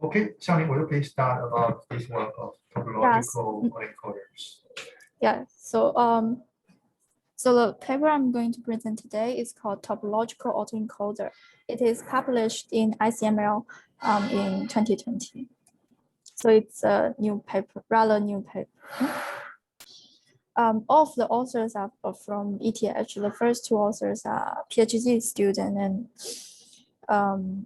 Okay, Xianglin, will you please start about this work of topological autoencoders? Yeah. So the paper I'm going to present today is called Topological Autoencoder. It is published in ICML in 2020. So it's a new paper, rather new paper. All of the authors are from ETH. The first two authors are PhD student, and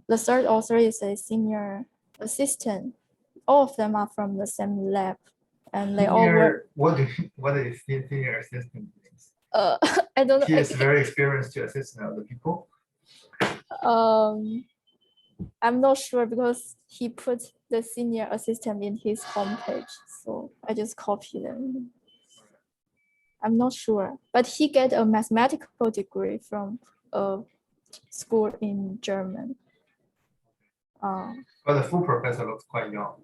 the third author is a senior assistant. All of them are from the same lab, and they all work. What is senior assistant means? I don't know. He is very experienced to assist other people. I'm not sure because he put the senior assistant in his homepage, so I just copied them. I'm not sure, but he get a mathematical degree from a school in German. But the full professor looks quite young.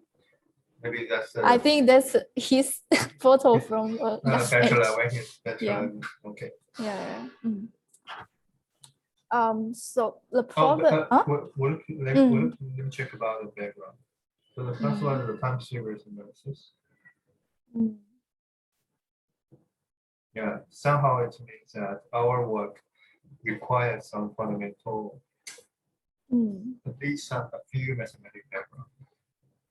Maybe that's. I think that's his photo from bachelor when he's bachelor. Yeah. Okay. Yeah. So the problem. Let me check about the background. So the first one is the time series analysis. Yeah, somehow it means that our work requires some fundamental, at least a few mathematical background.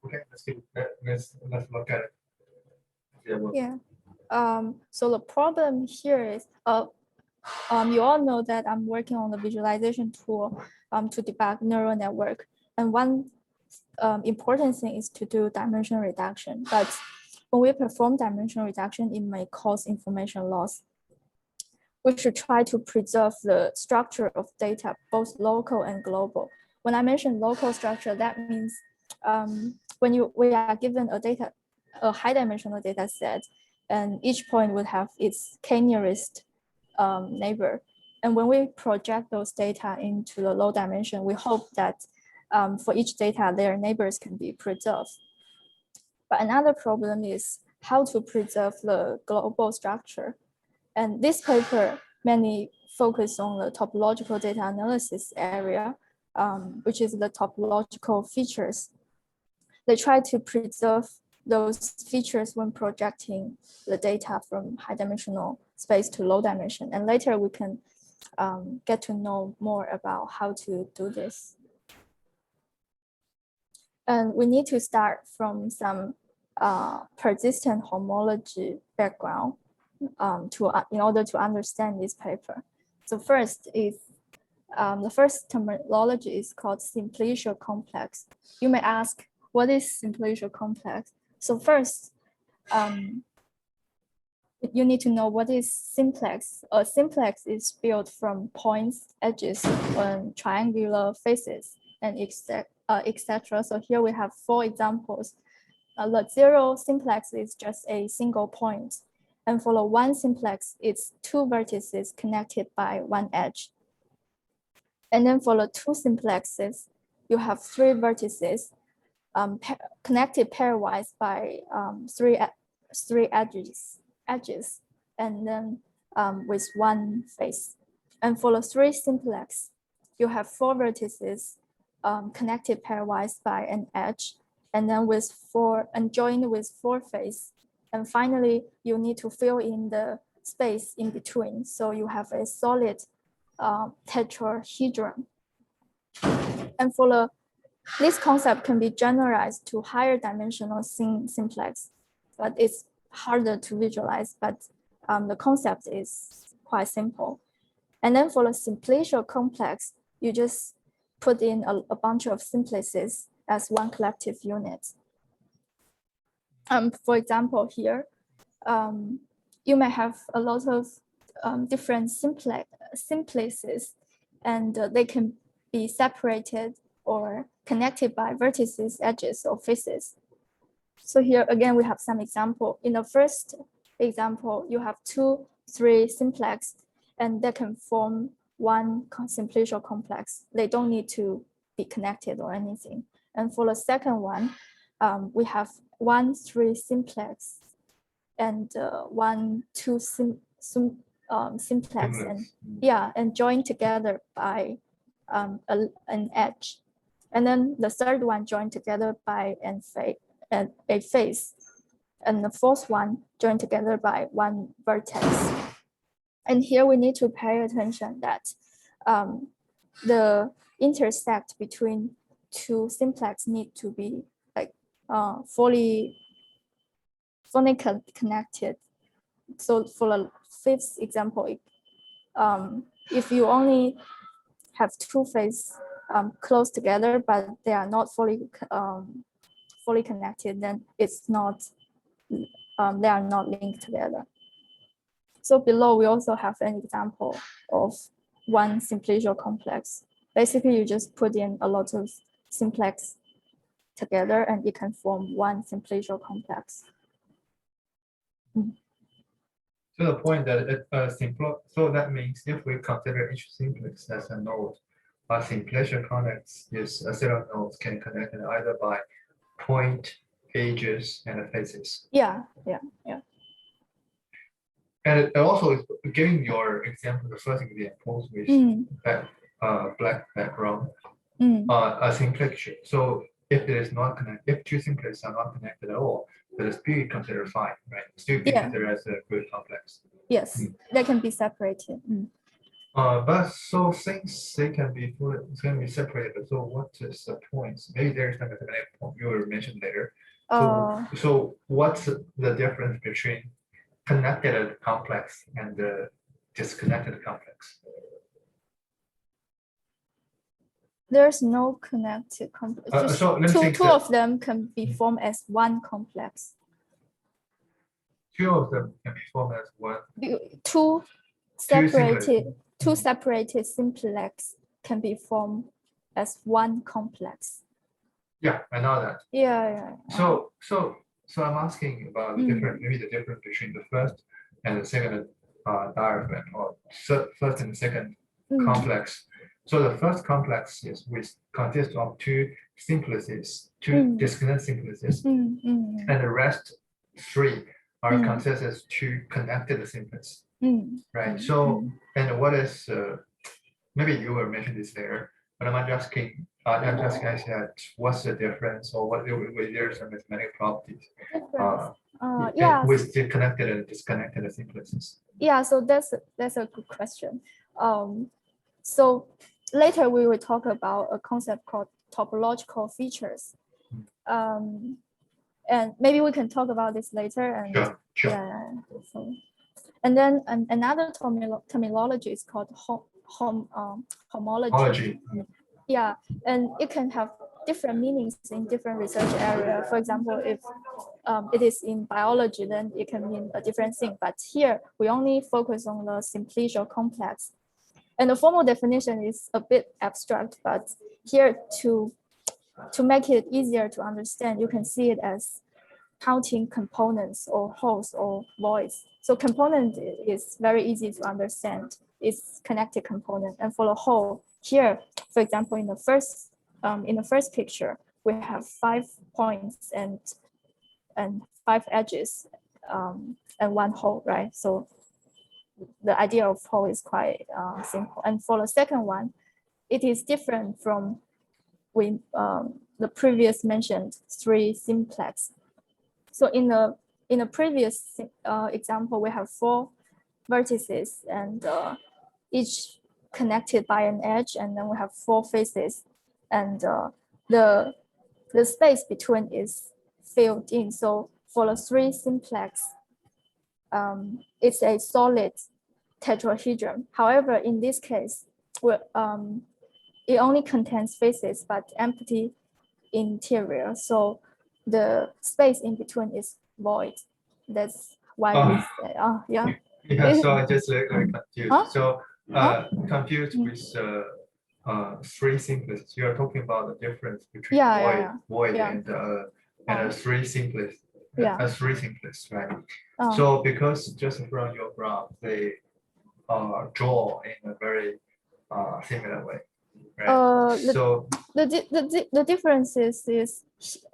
Okay, let's look at it. Yeah. So the problem here is, you all know that I'm working on the visualization tool to debug neural network, and one important thing is to do dimension reduction. But when we perform dimension reduction, it may cause information loss. We should try to preserve the structure of data, both local and global. When I mention local structure, that means when we are given a high dimensional data set, and each point would have its k-nearest neighbor. And when we project those data into the low dimension, we hope that for each data, their neighbors can be preserved. But another problem is how to preserve the global structure. And this paper mainly focused on the topological data analysis area, which is the topological features. They try to preserve those features when projecting the data from high dimensional space to low dimension. And later we can get to know more about how to do this. And we need to start from some persistent homology background in order to understand this paper. So first is, the first terminology is called simplicial complex. You may ask, what is simplicial complex? So first, you need to know what is simplex. A simplex is built from points, edges, and triangular faces, and etc. So here we have 4 examples. The 0 simplex is just a single point. And for the 1 simplex, it's 2 vertices connected by 1 edge. And then for the 2 simplexes, you have 3 vertices connected pairwise by 3 edges, and then with 1 face. And for the 3 simplex, you have 4 vertices connected pairwise by an edge, and then joined with 4 faces. And finally, you need to fill in the space in between, so you have a solid tetrahedron. And for this concept can be generalized to higher dimensional simplex, but it's harder to visualize, but the concept is quite simple. And then for the simplicial complex, you just put in a bunch of simplices as one collective unit. For example, here, you may have a lot of different simplices, and they can be separated or connected by vertices, edges, or faces. So here again, we have some example. In the first example, you have 2, 3 simplex, and they can form one simplicial complex. They don't need to be connected or anything. And for the second one, we have 1, 3 simplex and 1, 2 simplex, and joined together by an edge. And then the third one joined together by a face. And the fourth one joined together by one vertex. And here we need to pay attention that the intersect between two simplex need to be like fully connected. So for the fifth example, if you only have two faces close together, but they are not fully connected, then it's not they are not linked together. So below we also have an example of one simplicial complex. Basically, you just put in a lot of simplex together, and it can form one simplicial complex. To the point that so that means if we consider each simplex as a node, a simplicial complex is a set of nodes can connect either by point, edges, and faces. Yeah. And it also is giving your example, the first example with black background, a simplex. So if it is not connected, if two simplexes are not connected at all, that is still considered fine, right? Still be considered as a good complex. Yes, they can be separated. But so since they can be separated, so what is the point? Maybe there is another point you will mention later. So what's the difference between connected complex and the disconnected complex? There's no connected complex. Two of them can be formed as one complex. Two of them can be formed as one. Two separated simplex can be formed as one complex. Yeah, I know that. Yeah. So I'm asking about the difference, maybe the difference between the first and the second diagram, or first and second complex. So the first complex consists of two simplices, two disconnected simplices, and the rest three are consists as two connected simplices, right? So and what is maybe you will mention this later, but I'm just asking what's the difference, or what there's some mathematical properties with the connected and disconnected simplices. Yeah, so that's a good question. So later we will talk about a concept called topological features. And maybe we can talk about this later. And sure. Yeah. So, and then another terminology is called homology. Yeah, and it can have different meanings in different research area. For example, if it is in biology, then it can mean a different thing. But here we only focus on the simplicial complex. And the formal definition is a bit abstract, but here to make it easier to understand, you can see it as counting components or holes or voids. So component is very easy to understand. It's connected component. And for the whole, here, for example, in the first picture, we have 5 points and 5 edges and one hole, right? So the idea of whole is quite simple. And for the second one, it is different from the previous mentioned 3 simplex. So in the previous example, we have 4 vertices and each connected by an edge, and then we have 4 faces, and the space between is filled in. So for the 3 simplex, it's a solid tetrahedron. However, in this case, it only contains faces but empty interior. So the space in between is void. That's why we say, yeah. Yeah, so I just confused. So confused with 3 simplex. You are talking about the difference between void and 3 simplex. 3 simplex, right? So because just from your graph, they draw in a very similar way. Right. So the difference is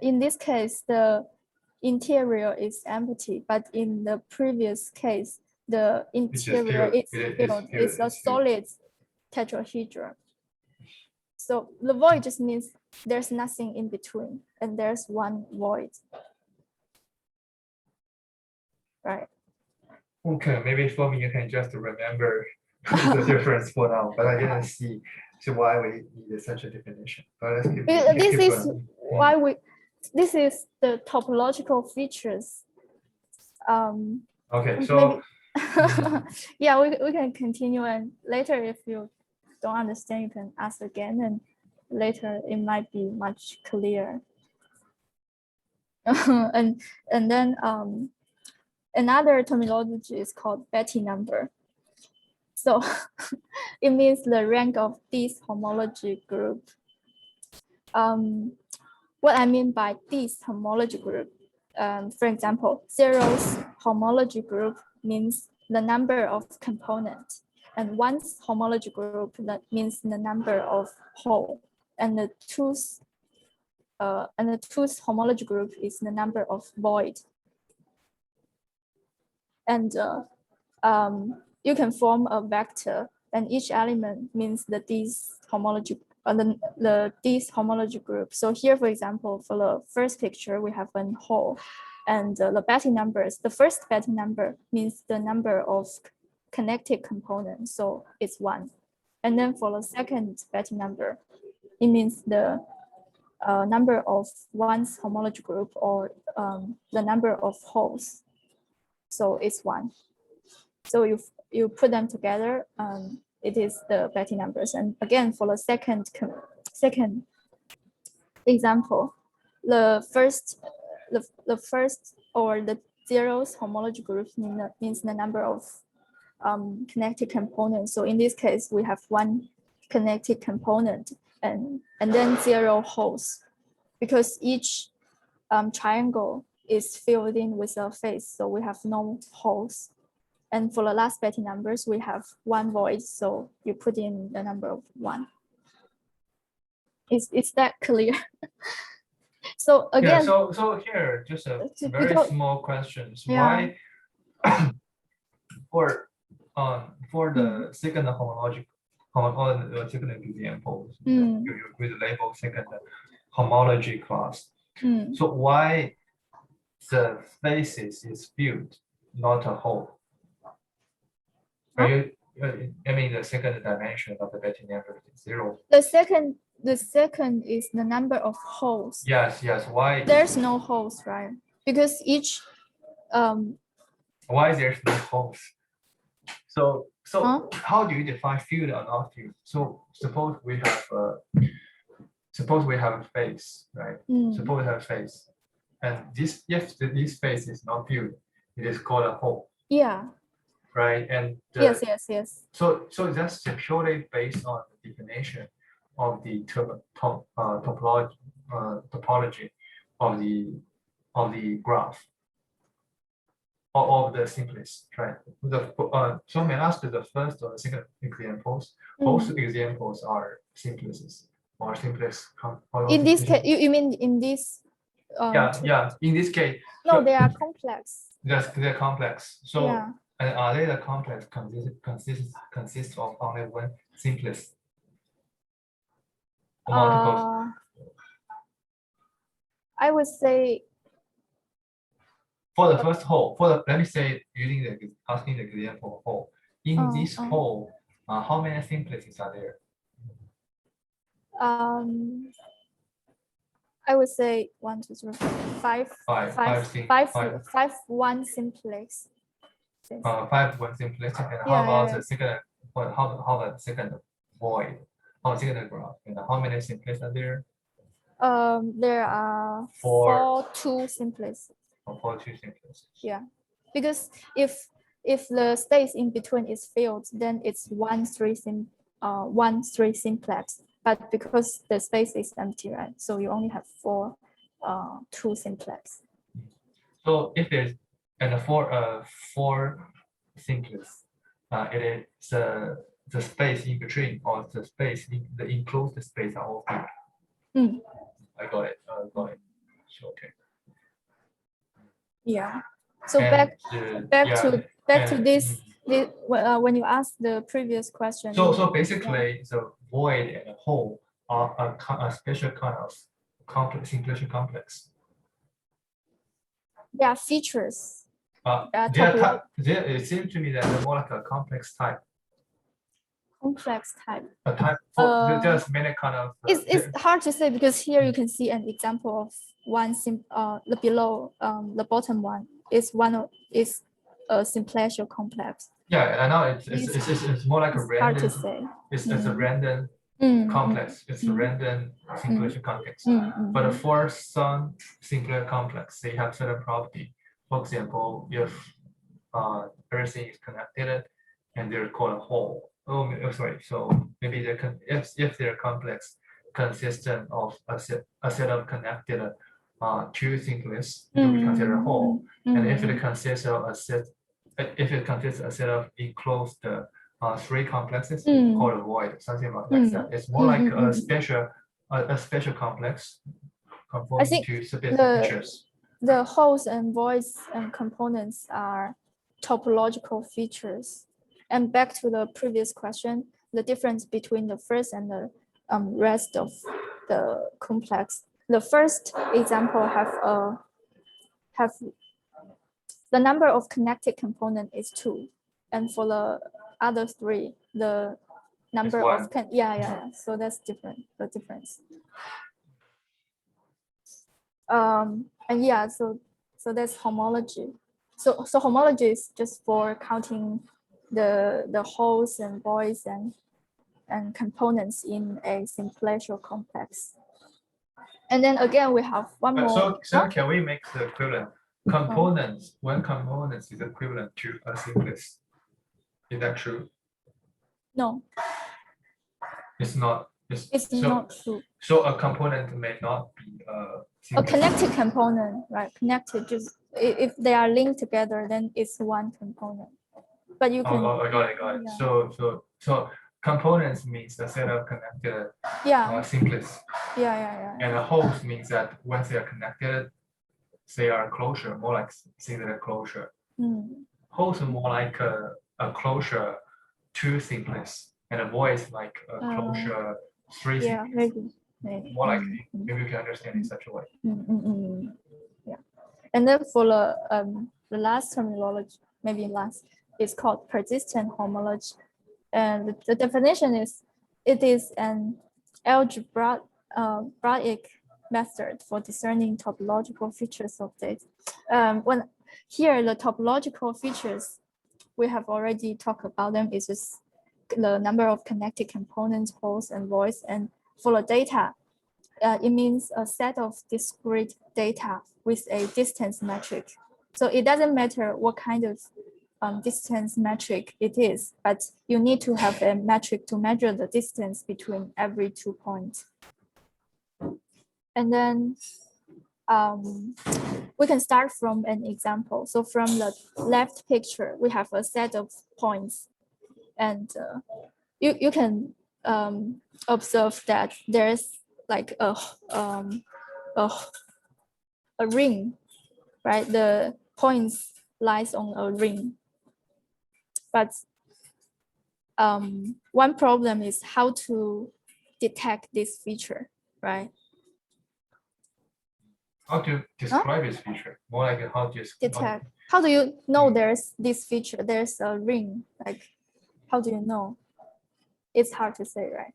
in this case the interior is empty, but in the previous case the interior is a solid tetrahedron. So the void just means there's nothing in between, and there's one void. Right. Okay, maybe for me, you can just remember the difference for now, but I didn't see why we needed such a definition. But let's keep, This is going. why this is the topological features. Okay, so yeah, we can continue, and later if you don't understand, you can ask again, and later it might be much clearer. and then another terminology is called Betti number. So it means the rank of this homology group. What I mean by this homology group, for example, zeros homology group means the number of components, and one's homology group that means the number of hole, and the two's homology group is the number of void. And you can form a vector, and each element means the this homology, the this homology group. So here, for example, for the first picture, we have a hole, and the Betti numbers. The first Betti number means the number of connected components, so it's 1. And then for the second Betti number, it means the number of one's homology group, or the number of holes, so it's 1. So you put them together, it is the Betti numbers. And again, for the second example, the first or the zeros homology group means the number of connected components. So in this case, we have 1 connected component and then 0 holes, because each triangle is filled in with a face, so we have no holes. And for the last Betti numbers, we have 1 void, so you put in the number of 1. Is that clear? So again, yeah, so here just a very small questions. Yeah. Why for the second homological or second example, you with label second homology class. So why the faces is filled, not a hole? Are you? I mean, the second dimension of the Betti number is 0. The second is the number of holes. Yes. Why? There's no holes, right? Because each why there's no holes? So Huh? How do you define field or not field? So suppose we have a face, right? Suppose we have a face, and if this face is not filled, it is called a hole. Yeah. Right, and yes. So that's purely based on the definition of the topology of the graph or of the simplest, right? So may I ask the first or the second examples? Both examples are simplest or simplest. In this case, you mean in this? Yeah. In this case, no, they are complex. Yes, they're complex. So. Yeah. And are they the complex consists of only one simplest or multiples? I would say for the first hole, let me say asking the example hole. In this hole, how many simplexes are there? I would say 1, 2, 3, 4, 5, 1 simplex. 5 1 simplex. And how about the second? How about the second void? Or second graph? And how many simplexes are there? There are 4 2 simplexes. 4 2 simplexes. Yeah, because if the space in between is filled, then it's 1 3 simplex. But because the space is empty, right? So you only have 4 2 simplex. So if there's four simplex, it is the space in between or the space in the enclosed space are all filled. I got it. Okay. Yeah. So back to this. When you ask the previous question. So basically, the void and the hole a special kind of complex simulation complex? There are features. It seems to me that they're more like a complex type. Complex type. A type there's many kind of. It's hard to say because here you can see an example of one the below the bottom one is a simplicial complex. Yeah, I know it's more like a random. Hard to say. It's a random complex. It's a random simulation complex. But for some singular complex, they have certain property. For example, if everything is connected and they're called a whole. Oh, sorry. So maybe if their complex consistent of a set of connected two singlets, it will be considered a whole. And if it consists of a set of enclosed three complexes, called a void, something like that. It's more like a special complex conforming to specific features. The holes and voids and components are topological features. And back to the previous question, the difference between the first and the rest of the complex. The first example have the number of connected component is 2, and for the other 3, the number of so that's different. The difference. And yeah, so that's homology. So homology is just for counting the holes and voids and components in a simplicial complex. And then again, we have one more. So can we make the equivalent? Components, when components is equivalent to a simplest. Is that true? No. It's not. It's not true. So a component may not be a connected component, right? Connected, just if they are linked together, then it's one component. But you can. I got it. Yeah. So components means a set of connected simplest. Yeah. And a host means that once they are connected, they are closure, more like singular closure. Host is more like a closure two simplest, and a void is like a closure three simplest. Maybe. More like maybe you can understand in such a way. Yeah. And then for the last terminology, maybe last, it's called persistent homology. And the definition is it is an algebraic method for discerning topological features of data. When here the topological features, we have already talked about them. It's just the number of connected components, holes and voids. And for the data, it means a set of discrete data with a distance metric. So it doesn't matter what kind of distance metric it is, but you need to have a metric to measure the distance between every 2 points. And then we can start from an example. So from the left picture, we have a set of points, and you can observe that there's like a ring, right? The points lies on a ring. But one problem is how to detect this feature, right? How to describe this feature? More like how to detect. How do you know there's this feature? There's a ring. Like, how do you know? It's hard to say, right?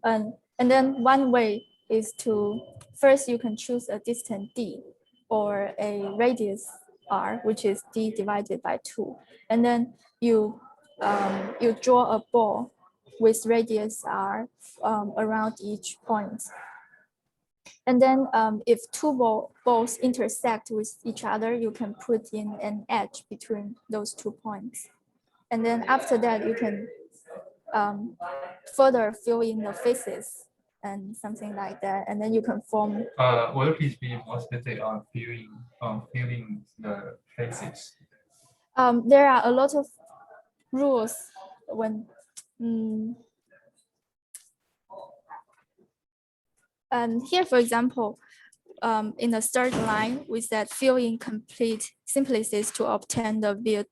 And then one way is to first you can choose a distance d or a radius r, which is d divided by 2, and then you draw a ball with radius r around each point. And then if two balls intersect with each other, you can put in an edge between those 2 points. And then after that, you can further fill in the faces and something like that. And then you can form. Will you please be more specific on filling the faces? There are a lot of rules when. And here, for example, in the third line, we said fill in complete simplices to obtain the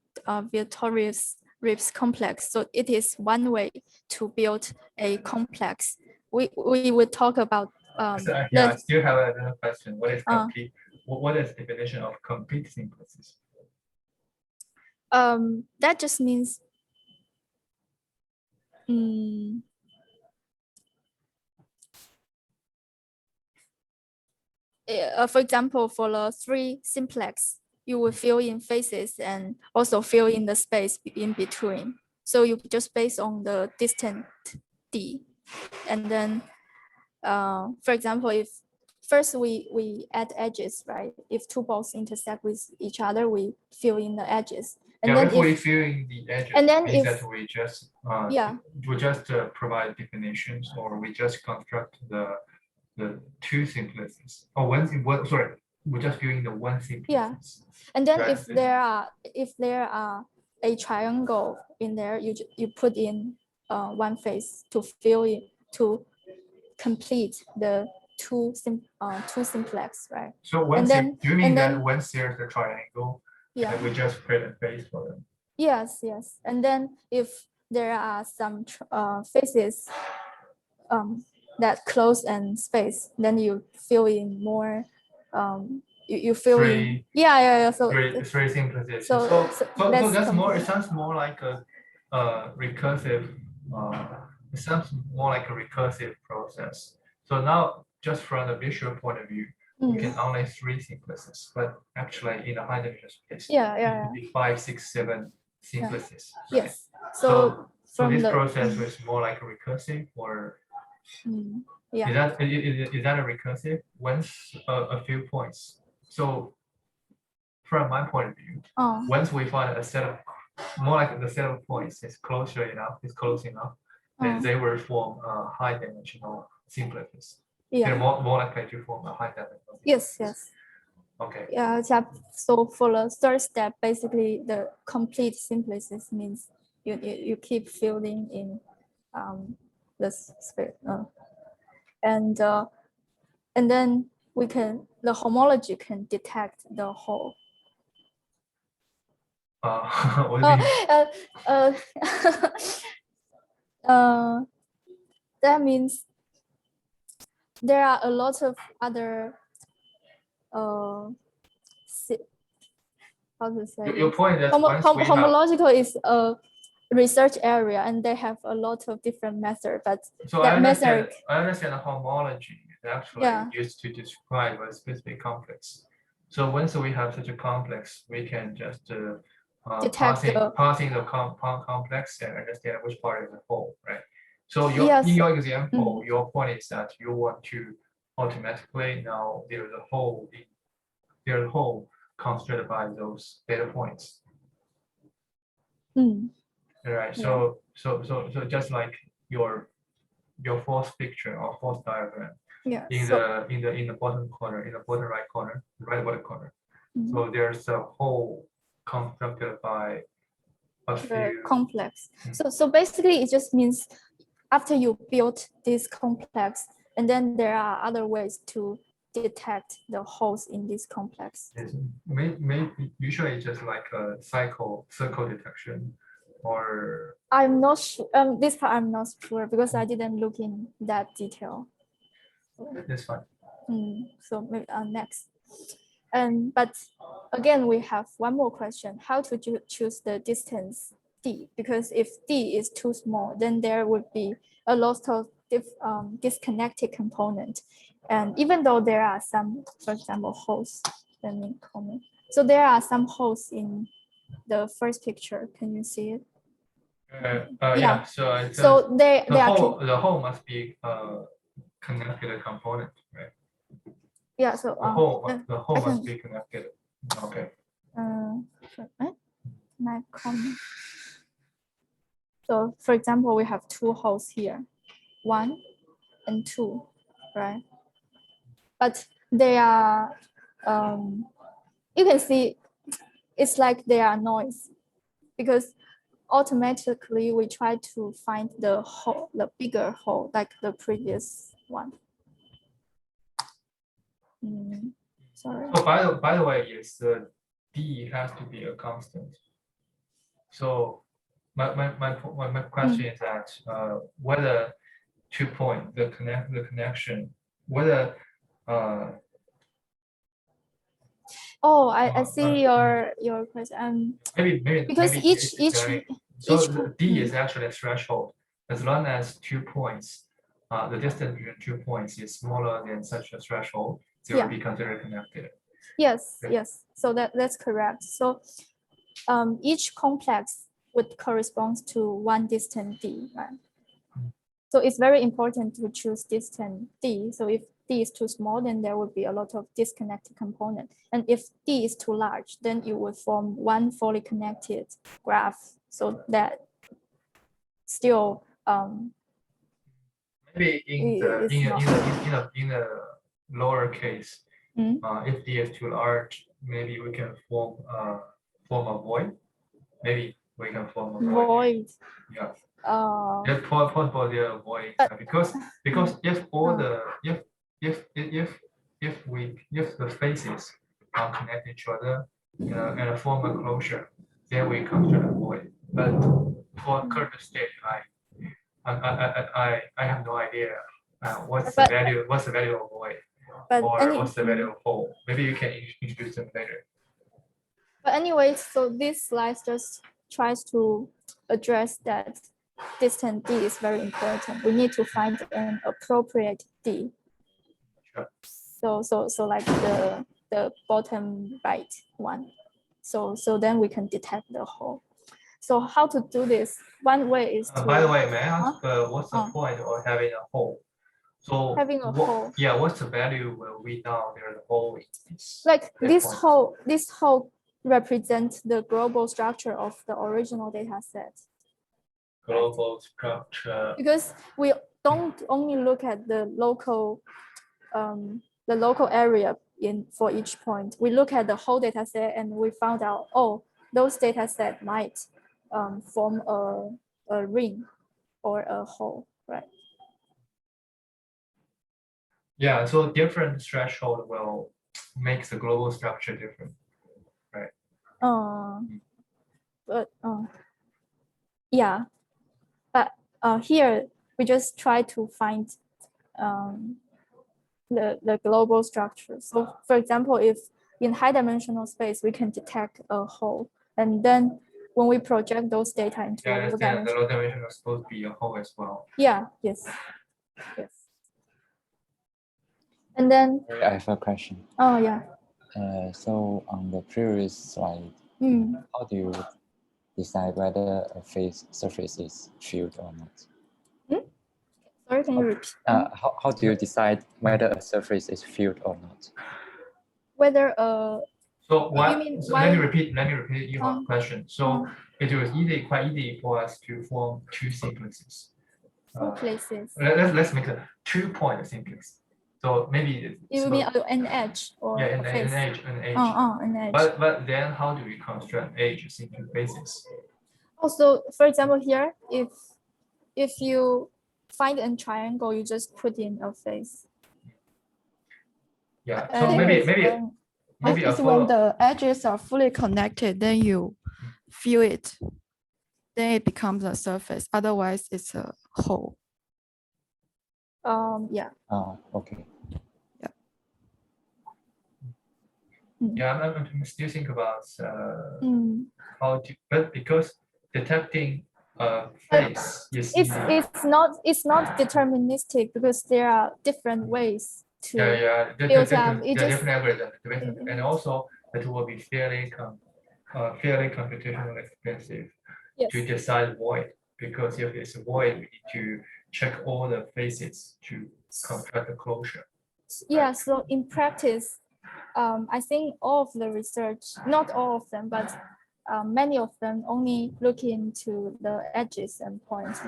Victorious Rips complex. So it is one way to build a complex we would talk about yeah, I still have another question. What is complete? What is the definition of complete synthesis? That just means for example, for the 3 simplex, you will fill in faces and also fill in the space in between. So you just based on the distance d, and then for example, if first we add edges, right? If 2 balls intersect with each other, we fill in the edges. And yeah, then if we fill in the edges, and then means if that we just yeah, we just provide definitions, or we just construct the 2 simplices, or one sorry, we're just fill in the 1 simplicity. Yeah, and then right? if there are a triangle in there, you put in 1 face to fill in, to complete the two simplex, right? So and then do you mean that once there's a triangle, yeah, we just create a face for them? Yes, yes. And then if there are some faces that close and space, then you fill in more. You fill in. Yeah. So 3 simplices. So that's more. It sounds more like a recursive. It sounds more like a recursive process. So now, just from the visual point of view, you can only 3 simplices, but actually in a high dimensional space, it could be 5, 6, 7 simplices. Yeah. Right? Yes. So this process is more like a recursive, or yeah. Is that a recursive? Once a few points. So from my point of view, once we find a set of more like the set of points is close enough, then they will form a high dimensional simplices. Yeah. They're more likely to form a high dimensional. Yes. Okay. Yeah. So for the 3rd step, basically the complete simplices means you keep filling in the space, and then the homology can detect the whole. What do you mean? That means there are a lot of other how to say, your point is that homological is a research area, and they have a lot of different methods. But so I understand homology is actually used to describe a specific complex. So once we have such a complex, we can just parsing the complex and understand which part is the whole, right? So in your example, your point is that you want to automatically know there's a whole constituted by those data points. Right. So just like your fourth picture or fourth diagram. Yeah. In the bottom corner, in the bottom right bottom corner. So there's a whole constructed by a few complex. So basically it just means after you build this complex, and then there are other ways to detect the holes in this complex. Maybe usually just like a circle detection, or I'm not sure. This part I'm not sure because I didn't look in that detail. That's fine. So maybe next. But again, we have one more question: how to choose the distance d? Because if d is too small, then there would be a lot of disconnected component. And even though there are some, for example, holes, let me comment. So there are some holes in the first picture. Can you see it? Yeah. So the whole must be connected component, right? Yeah. So the whole must be connected. Okay. My comment. So for example, we have 2 holes here, 1 and 2, right? But they are, you can see it's like they are noise, because automatically we try to find the hole, the bigger hole, like the previous one. Sorry. So by the way, yes, d has to be a constant. So my question is that whether 2 point, the connection, whether Oh, I see your question. maybe Because it's each very, so each the D is actually a threshold. As long as 2 points, the distance between 2 points is smaller than such a threshold, they will be considered connected. yes, Okay. yes. So that's correct. So each complex would correspond to one distant D, right? So it's very important to choose distant D. So if D is too small, then there would be a lot of disconnected component. And if D is too large, then it would form one fully connected graph. So that still Maybe in the lower case, if D is too large, maybe we can form a void. Maybe we can form a void. Yeah. It's possible there are void because if all the if the faces are connected to each other and form a closure, then we consider a void. But for current state, I have no idea what's the value of void or what's the value of hole. Maybe you can introduce them later. But anyway, so this slide just tries to address that distant D is very important. We need to find an appropriate D. Sure. So like the bottom right one. So then we can detect the hole. So how to do this? One way is to. By the way, may I ask what's the point of having a hole? So having a hole. Yeah, what's the value when we know there's a hole in this? Like this hole represents the global structure of the original data set. Global structure. Because we don't only look at the local area for each point. We look at the whole data set and we found out, oh, those data set might form a ring or a hole, right? Yeah, so different threshold will make the global structure different, right? But yeah, but here we just try to find the global structure. So for example, if in high dimensional space, we can detect a hole, and then when we project those data into Yeah, low dimension, the low dimension is supposed to be a hole as well. Yeah, yes. And then I have a question. Oh yeah. So on the previous slide, how do you decide whether a face surface is filled or not? Sorry, can you repeat? How do you decide whether a surface is filled or not? Whether So what? Let me repeat your question. So it was quite easy for us to form two sequences. places. Let's make a 2-point sequence. So maybe it will be an edge or yeah, an edge. An edge. But then how do we construct edges into faces? Also, for example, here, if you find a triangle, you just put in a face. Yeah. So maybe if when the edges are fully connected, then you fill it. Then it becomes a surface. Otherwise, it's a hole. Yeah. Okay. Yeah, I'm still thinking about how to, but because detecting face is it's not deterministic because there are different ways to different algorithms, and also it will be fairly computationally expensive to decide void, because if it's a void, we need to check all the faces to construct the closure. Yeah, so in practice, I think all of the research, not all of them, but many of them only look into the edges and points.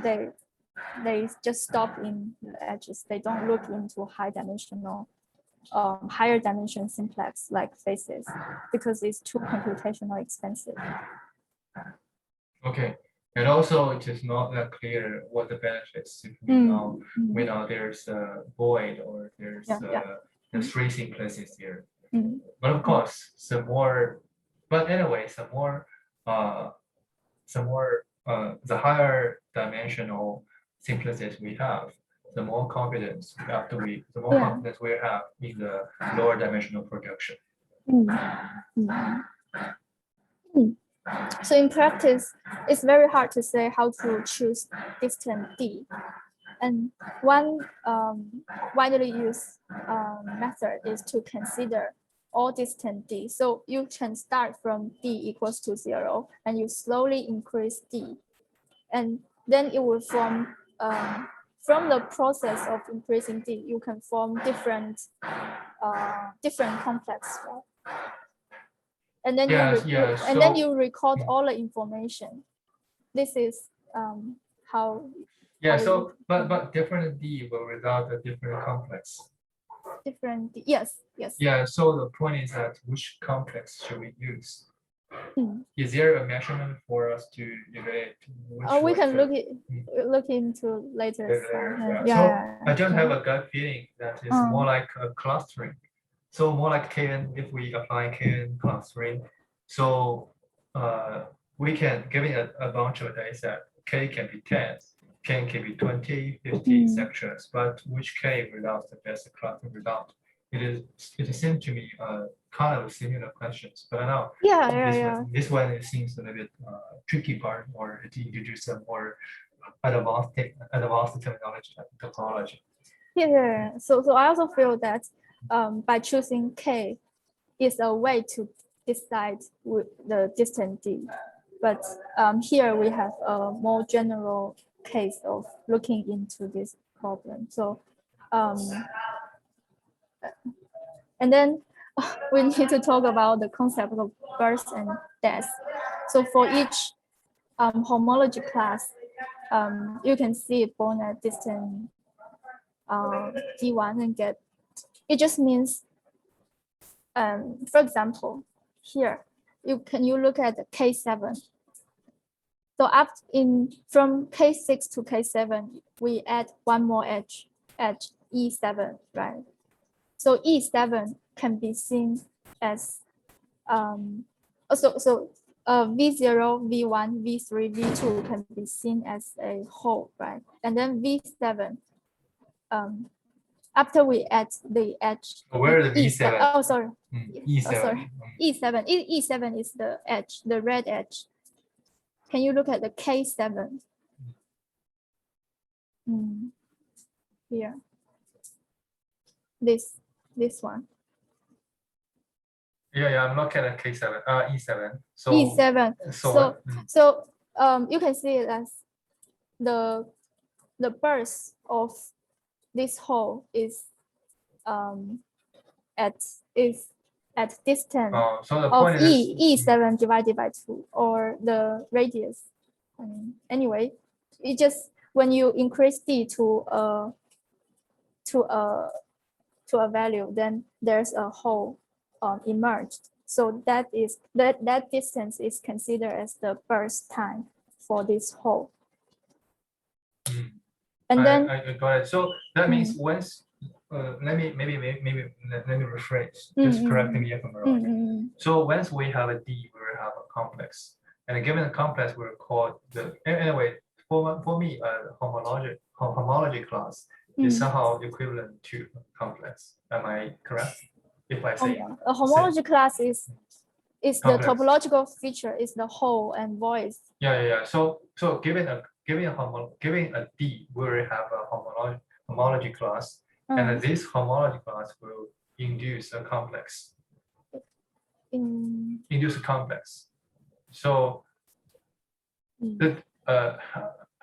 They just stop in the edges. They don't look into higher dimension simplex like faces, because it's too computationally expensive. Okay, and also it is not that clear what the benefits. If we know there's a void or there's three simplexes here. But of course, the higher dimensional simplexes we have, the more confidence the more confidence we have in the lower dimensional projection. So in practice, it's very hard to say how to choose distance D. And one widely used method is to consider all distance D. So you can start from D equals to 0, and you slowly increase D. And then it will form, from the process of increasing D, you can form different complex. Right? And then you record all the information. This is how. But different D will result a different complex. Different D, yes. Yeah. So the point is that which complex should we use? Is there a measurement for us to evaluate? We can look into later. So I just have a gut feeling that it's more like a clustering. So more like KN, if we apply KN clustering, so we can, given a bunch of data set, K can be 10, K can be 20, 50 sections, but which K results the best cluster result? It seems to me kind of similar questions, but I know this one it seems a little bit tricky part, or to introduce some more advanced terminology like topology. Yeah. So I also feel that by choosing K is a way to decide with the distance D. But here we have a more general case of looking into this problem. So and then we need to talk about the concept of birth and death. So for each homology class, you can see born at distance D1 and get. It just means, for example, here you look at the K7. So from K6 to K7, we add one more edge at E7, right? So E7 can be seen as V0, V1, V3, V2 can be seen as a whole, right? And then V7, after we add the edge. Where is the V7? Oh, sorry. E7. Oh, sorry. E7. E7 is the edge, the red edge. Can you look at the K7? Here. This one. Yeah, I'm looking at K7, E7. So E7. So you can see it as the birth of this whole is at distance so the of point is, E7 divided by 2, or the radius. Anyway, it just when you increase D to a value, then there's a hole emerged. So that distance is considered as the birth time for this hole. And then I got it. So that means once let me rephrase. Just correct me if I'm wrong. So once we have a D, we will have a complex, and given a complex, we'll call anyway. For me, homology class is somehow equivalent to complex. Am I correct? If I say a homology class is the topological feature is the whole and voice. Yeah. So given a D, we will have a homology class, and this homology class will induce a complex. Induce a complex. So am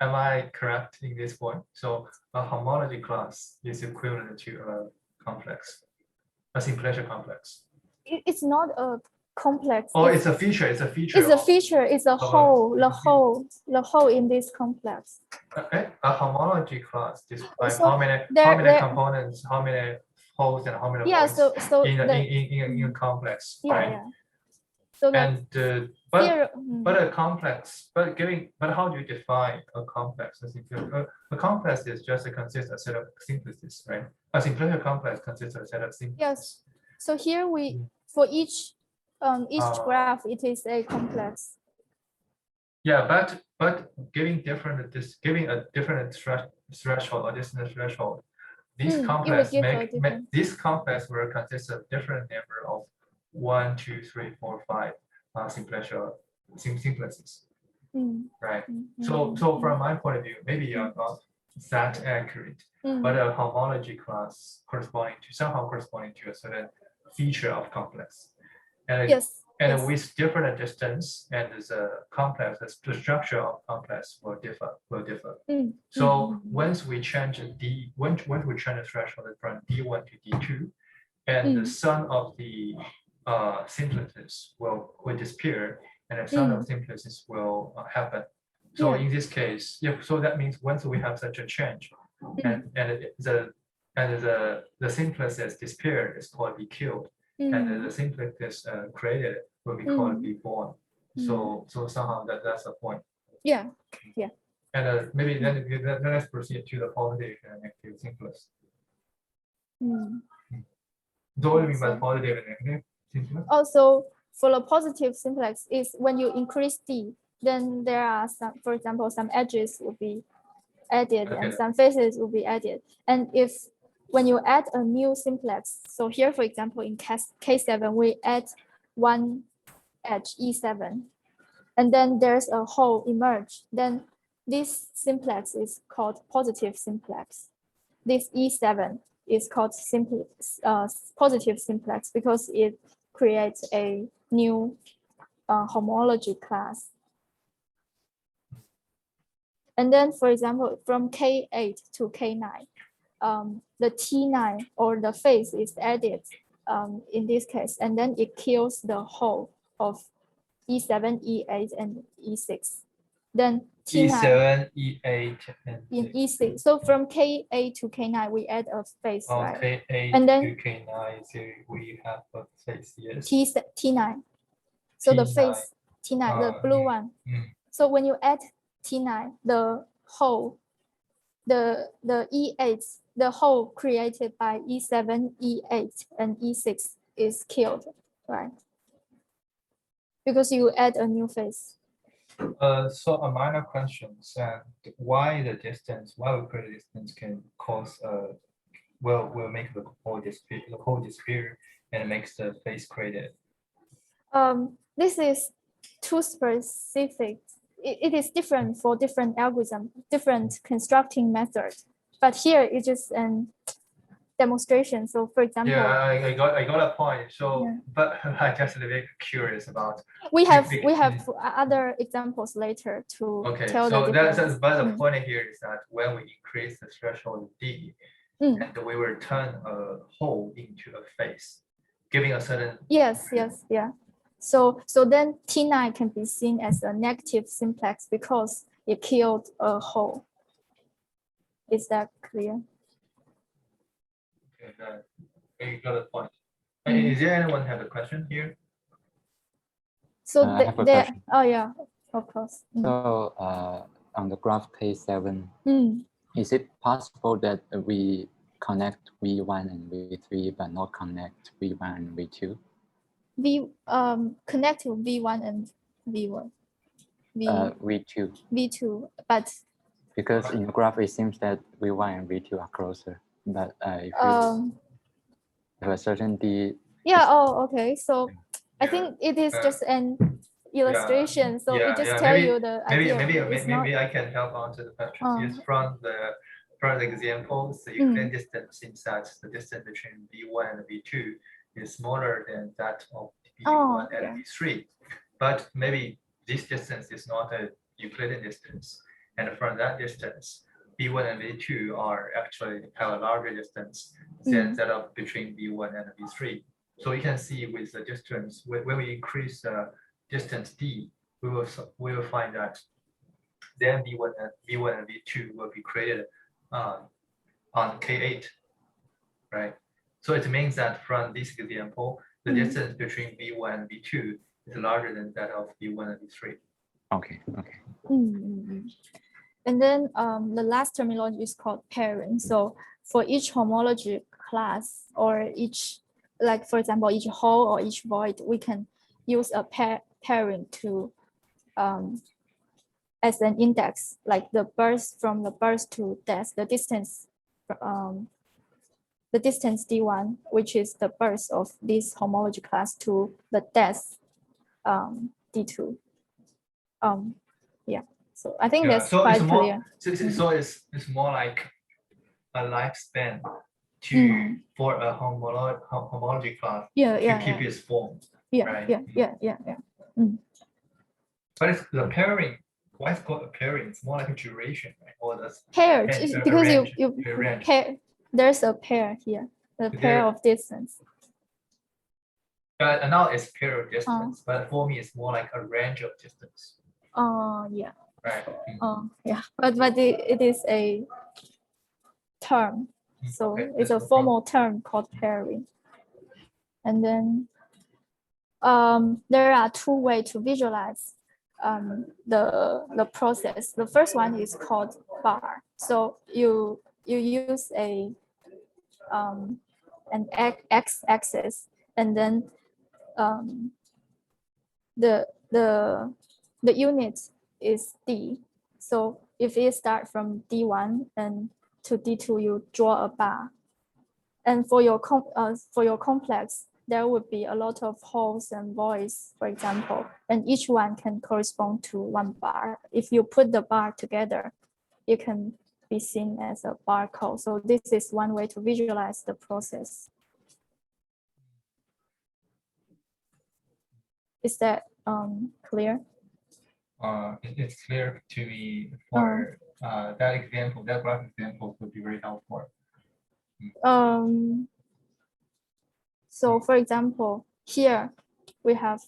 I correct in this point? So a homology class is equivalent to a complex, a simplicial complex. It's not a complex. Oh, it's a feature. It's a feature. It's a feature. It's a whole. The whole in this complex. A homology class describes how many components, how many holes, and how many points in a complex. Right? Yeah. So but a complex, but how do you define a complex? A complex is just consists of a set of simplices, right? A simplicial complex consists of a set of simplices. Yes. So here for each graph, it is a complex. Yeah, but giving a different threshold or distance threshold, it these would complex give a different. this complex will consist of different number of 1, 2, 3, 4, 5 simplexes, right? So from my point of view, maybe you're not that accurate, but a homology class somehow corresponding to a certain feature of complex, and yes. with different distance and the complex, the structure of complex will differ. So once we change once we change the threshold from D1 to D2, and the sum of the simplexes will disappear, and the sum of simplexes will happen. So in this case, so that means once we have such a change, and the simplexes disappeared, it's called be killed, and the simplexes created will be called be born. So somehow that's the point. Yeah. And maybe then let's proceed to the positive and negative simplex. So what do you mean by positive and negative simplex? Also, for the positive simplex is when you increase D, then there are some, for example, some edges will be added and some faces will be added. And when you add a new simplex, so here, for example, in K7, we add one edge E7, and then there's a hole emerge. Then this simplex is called positive simplex. This E7 is called positive simplex because it creates a new homology class. And then, for example, from K8 to K9, the T9 or the face is added in this case, and then it kills the whole of E7, E8, and E6. Then T9 E7, E8, and in E6. So from K8 to K9, we add a face, right? K8 and then to K9, so we have a face, yes. T9. So the T9. face, T9, the blue one. So when you add T9, the hole, the E8, the hole created by E7, E8, and E6 is killed, right? Because you add a new face. So a minor question, why we create distance can cause will make the hole disappear and makes the face created. This is too specific. It is different for different algorithm, different constructing methods. But here it's just an demonstration. So for example, I got a point. So but I just a bit curious about. We have other examples later to tell the difference. But the point here is that when we increase the threshold D, and we will turn a hole into a face, giving a certain. Yes. So then T9 can be seen as a negative simplex because it killed a hole. Is that clear? Okay, you got a point. Is there anyone have a question here? So I have a question. Oh yeah, of course. So on the graph K7, is it possible that we connect V1 and V3 but not connect V1 and V2? Connect to V1 and V1. V2. V2, but because in the graph it seems that V1 and V2 are closer, but if you have a certainty. Yeah. Oh, okay. So I think it is just an illustration. So it just tells you the idea. Maybe I can help answer the question. Yes, from the examples, the Euclidean distance seems that the distance between V1 and V2 is smaller than that of V1 and V3. But maybe this distance is not a Euclidean distance. And from that distance, V1 and V2 are actually have a larger distance than that of between V1 and V3. So you can see with the distance, when we increase the distance D, we will find that then V1 and V2 will be created on K8, right? So it means that from this example, the distance between V1 and V2 is larger than that of V1 and V3. Okay. And then the last terminology is called pairing. So for each homology class or each, like for example, each hole or each void, we can use a pairing to as an index, like the birth from the birth to death, the distance D1, which is the birth of this homology class, to the death D2. Yeah, so I think that's so quite it's more, clear. So it's more like a lifespan to for a homology class to keep its form. Yeah, right? yeah. But it's the pairing. Why it's called a pairing? It's more like a duration, right? Or the Pair, because range, you pair. There's a pair here, the pair of distance. But now it's pair of distance, but for me it's more like a range of distance. Yeah. Right. Yeah, but it is a term, so Okay, it's a formal term called pairing. And then there are two ways to visualize the process. The first one is called bar. So you use an x-axis, and then the unit is D. So if you start from D1 and to D2, you draw a bar. And for your complex, there would be a lot of holes and voids, for example, and each one can correspond to one bar. If you put the bar together, it can be seen as a barcode. So this is one way to visualize the process. Is that clear? It's clear to me. For that example, that graph example would be very helpful. So for example, here we have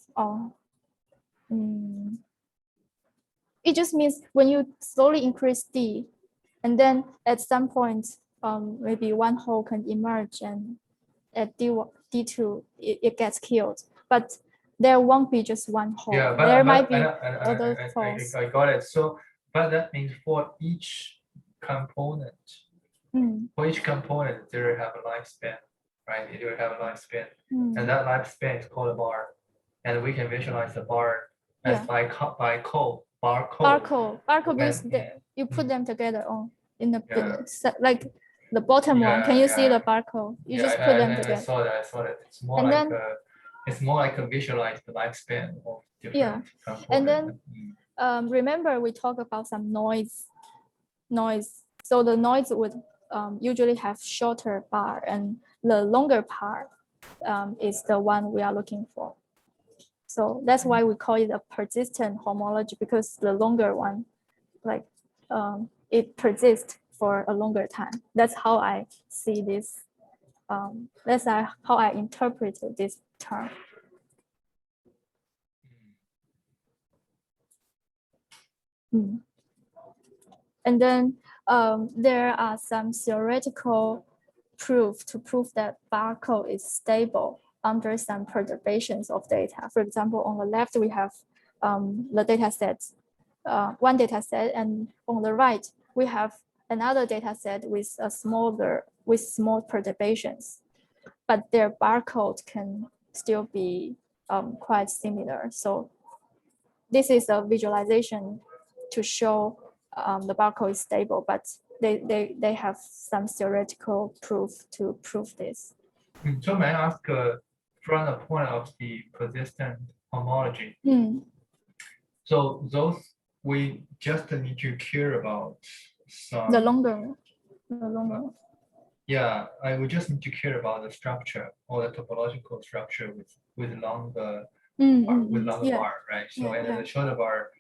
it just means when you slowly increase D, and then at some point maybe one hole can emerge, and at D2 it gets killed. But there won't be just one hole. Yeah, there might be other holes. I got it. So, but that means for each component, there have a lifespan, right? It will have a lifespan, and that lifespan is called a bar, and we can visualize the bar as barcode. Barcode means that you put them together in the like the bottom one. Can you see the barcode? You just put them together. I saw that. It's more like it's more like a visualize the lifespan of different components. And then remember we talked about some noise. So the noise would usually have shorter bar, and the longer part is the one we are looking for. So that's why we call it a persistent homology, because the longer one, like it persists for a longer time. That's how I see this. That's how I interpreted this term. And then there are some theoretical proof to prove that barcode is stable under some perturbations of data. For example, on the left, we have the data set, one data set, and on the right, we have another data set with small perturbations, but their barcode can still be quite similar. So this is a visualization to show the barcode is stable, but they have some theoretical proof to prove this. So may I ask from the point of the persistent homology? So those we just need to care about some the longer. Yeah, I would just need to care about the structure or the topological structure with longer bar, right? So and then the shorter bar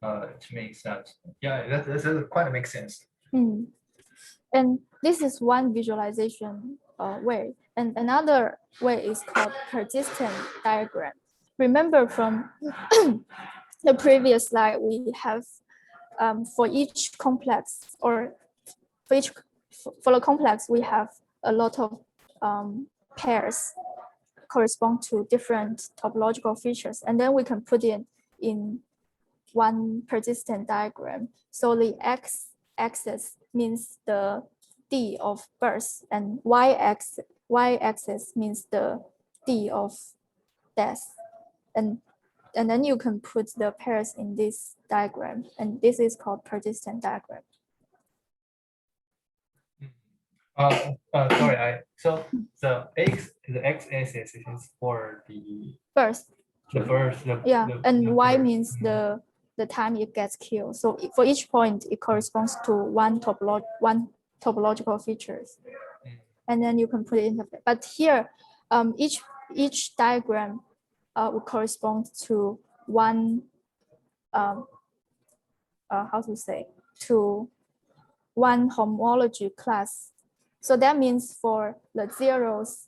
to make sense. Yeah, that quite makes sense. And this is one visualization way. And another way is called persistent diagram. Remember from the previous slide, we have for each complex, or for the complex, we have a lot of pairs correspond to different topological features, and then we can put it in one persistent diagram. So the x-axis means the D of birth, and y-axis means the D of death. And and then you can put the pairs in this diagram, and this is called persistent diagram. Sorry, so the x-axis is for the First, first. yeah, and y first. means the time it gets killed. So for each point, it corresponds to one topological features, and then you can put it in the. But here, each diagram would correspond to one. How to say, to one homology class. So that means for the zeros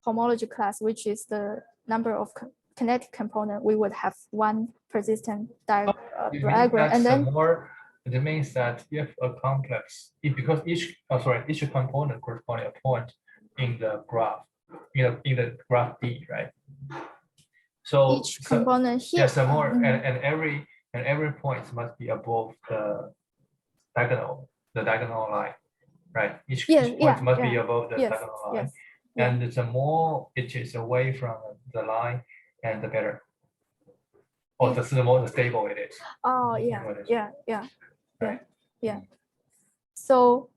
homology class, which is the number of kinetic component, we would have one persistent diagram. And then it means that if a complex, because each component corresponds to a point in the graph, in the graph D, right? So each component here. Yes, more, and every point must be above the diagonal line, right? Each point must be above the diagonal line. And the more it is away from the line, and the better. Or the more stable it is. Oh, yeah. So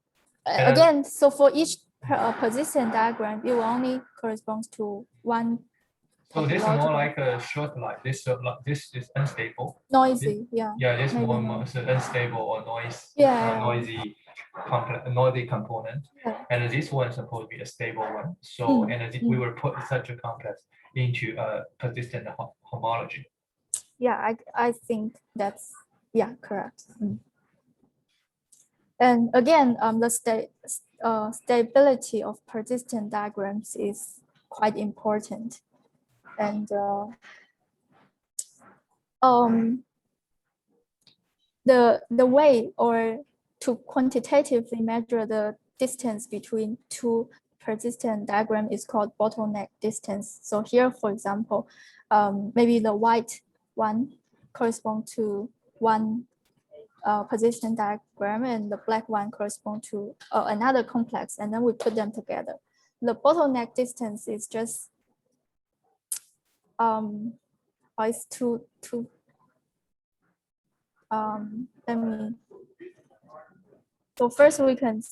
again, so for each persistent diagram, it will only corresponds to one. So this is more like a short line. This is unstable. Noisy, yeah. Yeah, this more unstable or noisy component. Yeah. And this one is supposed to be a stable one. So we will put such a complex into a persistent homology. Yeah, I think that's correct. And again, the stability of persistent diagrams is quite important. And the way or to quantitatively measure the distance between two persistent diagram is called bottleneck distance. So here, for example, maybe the white one correspond to one persistent diagram, and the black one correspond to another complex, and then we put them together. The bottleneck distance is just it's too let me. So first we can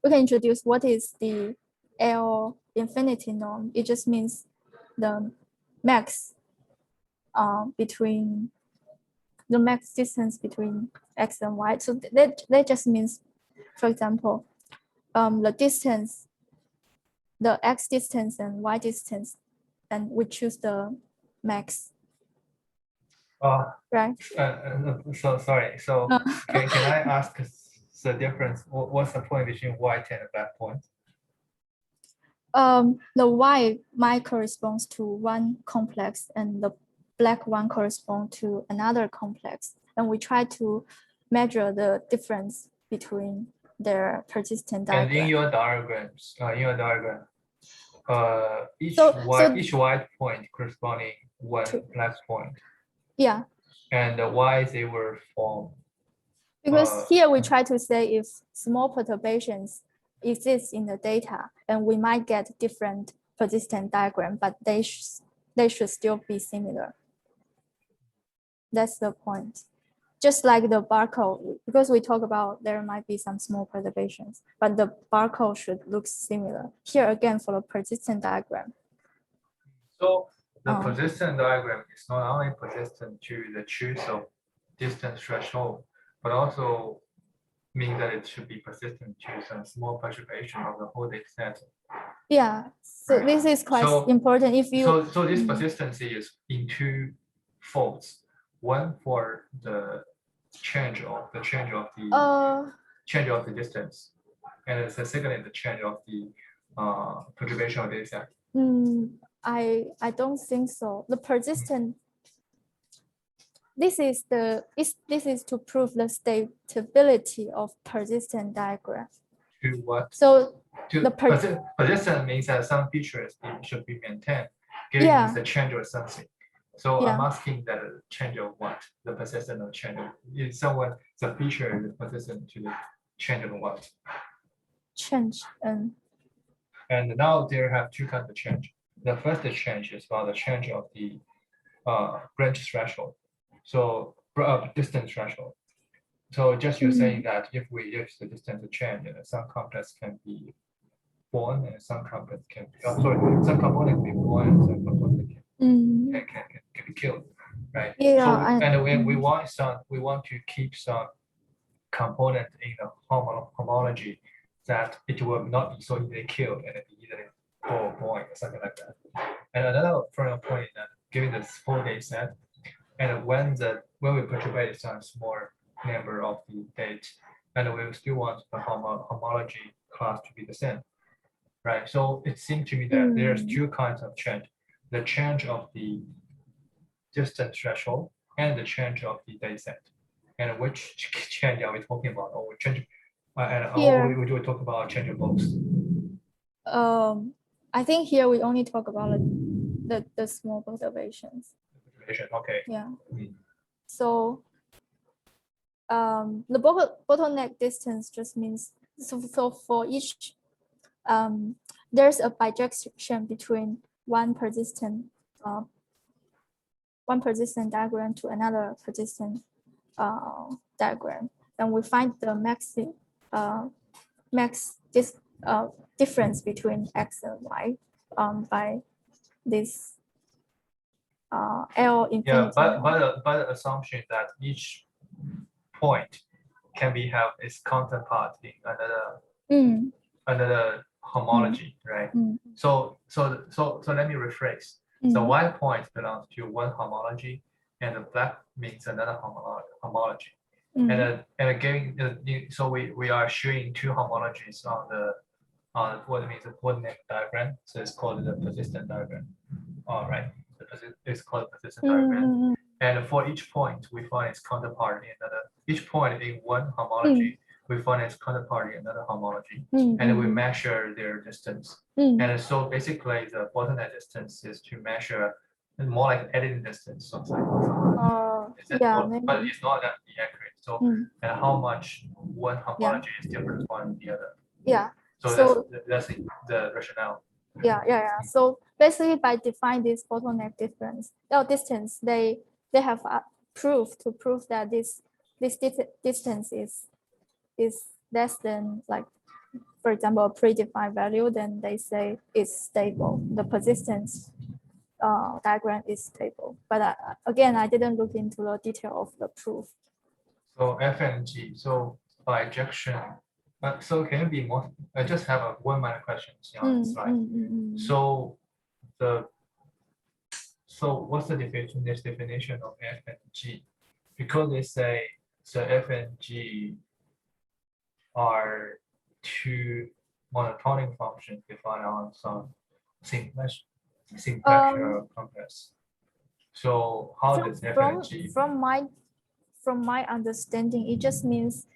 introduce what is the L infinity norm. It just means the max between the max distance between x and y. So that just means, for example, the distance, the x distance and y distance, and we choose the max. Right. So sorry. So can I ask the difference? What's the point between white and black point? The y might corresponds to one complex, and the black one corresponds to another complex. And we try to measure the difference between their persistent diagram. And in your diagrams, each white point corresponding one black point. Yeah. And why they were formed? Because here we try to say if small perturbations exist in the data, and we might get different persistent diagram, but they should still be similar. That's the point. Just like the barcode, because we talk about there might be some small perturbations, but the barcode should look similar. Here again for the persistent diagram. So the persistent diagram is not only persistent to the choose of distance threshold, but also means that it should be persistent to some small perturbation of the whole data set. Yeah, so this is quite important. If you so this persistency is in two folds. One for the change of the distance, and the second is the change of the perturbation of data set. I don't think so. The persistent. This is to prove the stability of persistent diagram. To what? So the persistent means that some features should be maintained, given the change of something. So I'm asking that a change of what? The persistent of change of is someone the feature is persistent to the change of what? Change and now there have two kinds of change. the first change is about the change of the branch threshold. So distance threshold. So just you're saying that if the distance change, some complex can be born and some complex can be, some component can be born and some component can be killed, right? Yeah, so and we want to keep some component in the homology that it will not be so easily killed and easily born or something like that. And another point is that given this full data set, and when we perturbate some small number of the date, and we still want the homology class to be the same, right? So it seems to me that there's two kinds of change: the change of the distance threshold and the change of the data set. And which change are we talking about? Or we change, and we do talk about change of both. I think here we only talk about the small perturbations. Okay. Yeah. So the bottleneck distance just means so for each there's a bijection between one persistent diagram to another persistent diagram, and we find the max difference between x and y by this L infinity. Yeah, but the assumption that each point can have its counterpart in another homology, right? So let me rephrase. The white point belongs to one homology, and the black means another homology. And again, so we are showing two homologies on what means the coordinate diagram. So it's called the persistent diagram. All right, it's called persistent diagram. And for each point, we find its counterpart in another. Each point in one homology, we find its counterpart in another homology, and we measure their distance. And so basically, the bottleneck distance is to measure more like editing distance, something. But it's not that accurate. So and how much one homology is different from the other. Yeah. So that's the rationale. Yeah. So basically, by defining this bottleneck distance, they have proof that this distance is less than, like, for example, a predefined value. Then they say it's stable. The persistence diagram is stable. But again, I didn't look into the detail of the proof. So F and G. So bijection. So can you be more? I just have one minor question on the slide. So what's the definition of F and G? Because they say so F and G are two monotonic functions defined on some simplex complex. So how does F and G? From my understanding, it just means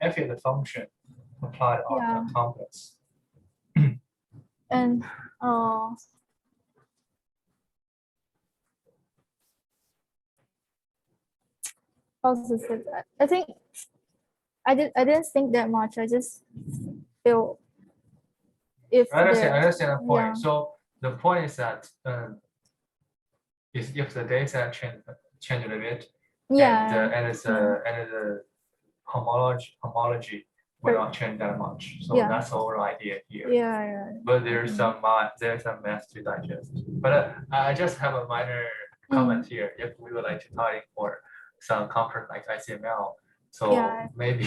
F is a function applied on the complex. And I think I didn't think that much. I just feel if I understand the point. So the point is that is if the data change a little bit, and the homology will not change that much. So that's the overall idea here. But there's some math to digest. But I just have a minor comment here. If we would like to tie for some comfort like ICML, so maybe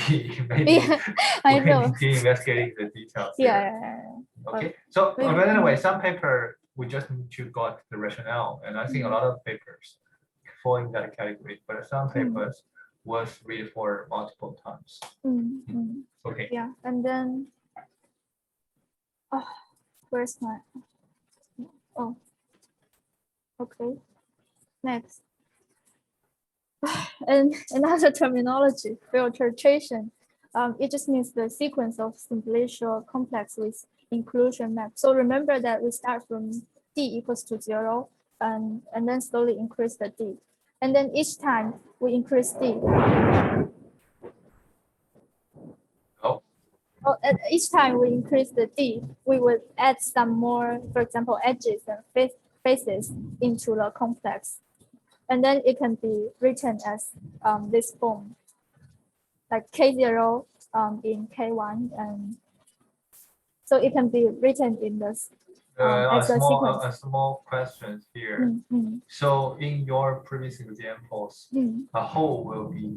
I know. we keep investigating the details. Okay. So but anyway, some paper we just need to got the rationale, and I think a lot of papers fall in that category. But some papers was read for multiple times. Okay. Yeah, and then where's my? Oh, okay. Next, and another terminology, filtration. It just means the sequence of simplicial complex with inclusion map. So remember that we start from d equals to 0, and then slowly increase the d. And then each time we increase d. Oh. Each time we increase the D, we would add some more, for example, edges and faces into the complex. And then it can be written as this form, like K0 in K1. And so it can be written in this as a sequence. A small question here. So in your previous examples, a hole will be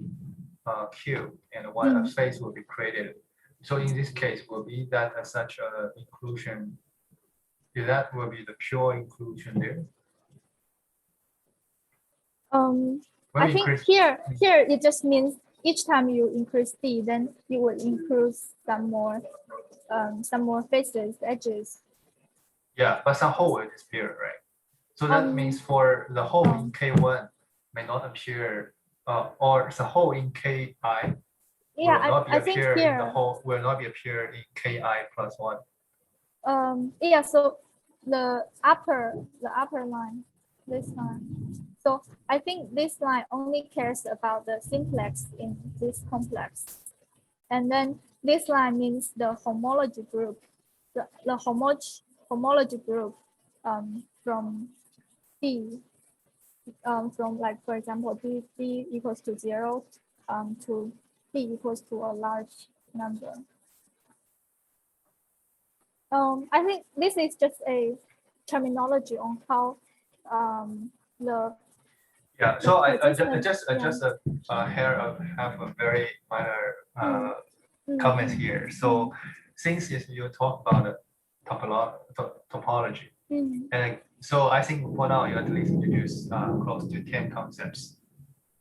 cubed and one face will be created. So in this case, will be that such an inclusion? That will be the pure inclusion there. I think here it just means each time you increase D, then you will increase some more faces, edges. Yeah, but some hole will disappear, right? So that means for the hole in K1 may not appear, or the hole in Ki yeah, I think here in the hole will not be appear in Ki plus 1. Yeah, so the upper line, this line. So I think this line only cares about the simplex in this complex. And then this line means the homology group, the homology group from D, from like, for example, D equals to 0 to D equals to a large number. I think this is just a terminology on how so I just have a very minor comment here. So since you talk about topology, and so I think for now you at least introduce close to 10 concepts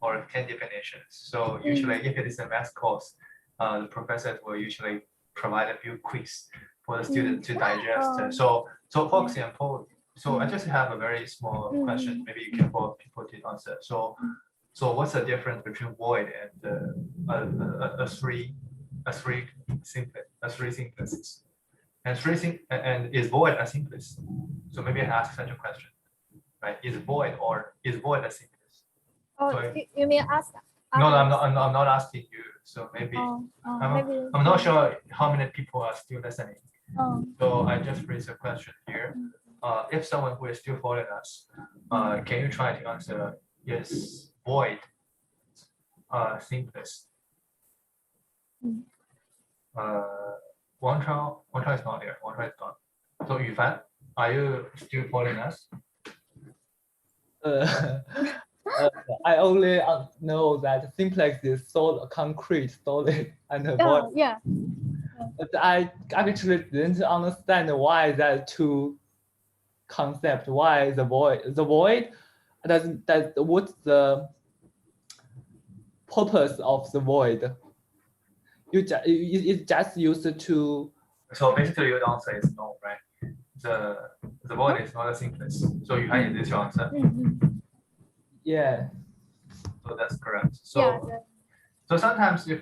or 10 definitions. So usually if it is a math course, the professors will usually provide a few quiz for the student to digest. So for example, so I just have a very small question. Maybe you can for people to answer. So what's the difference between void and a three simplexes? And is void a simplex? So maybe I ask such a question, right? Is void a simplex? Oh, you mean ask? No, I'm not asking you. So maybe I'm not sure how many people are still listening. So I just raised a question here. If someone who is still following us, can you try to answer yes, void simplex? One trial is not there. One trial is gone. So Yufan, are you still following us? I only know that simplex is solid, concrete, solid, and void. Yeah. But I actually didn't understand why that two concept. Why the void? The void what's the purpose of the void? It's just used to. So basically, your answer is no, right? The void is not a simplex. So you can use your answer. Yeah. So that's correct. So sometimes if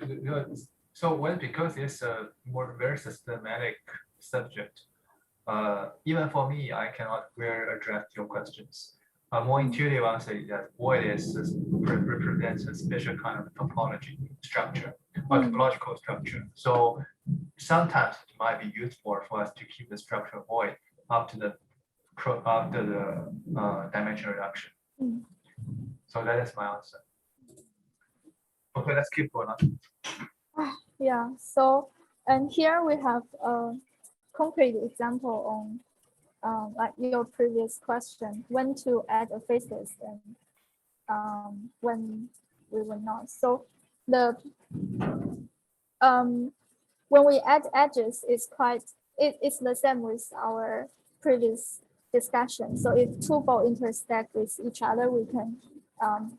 because it's a very systematic subject, even for me, I cannot really address your questions. A more intuitive answer is that void represents a special kind of topology structure, or topological structure. So sometimes it might be useful for us to keep the structure void after the dimension reduction. So that is my answer. Okay, let's keep going on. Yeah. So, and here we have a concrete example on like your previous question, when to add a faces and when we will not. So the when we add edges, it's the same with our previous discussion. So if two balls intersect with each other, we can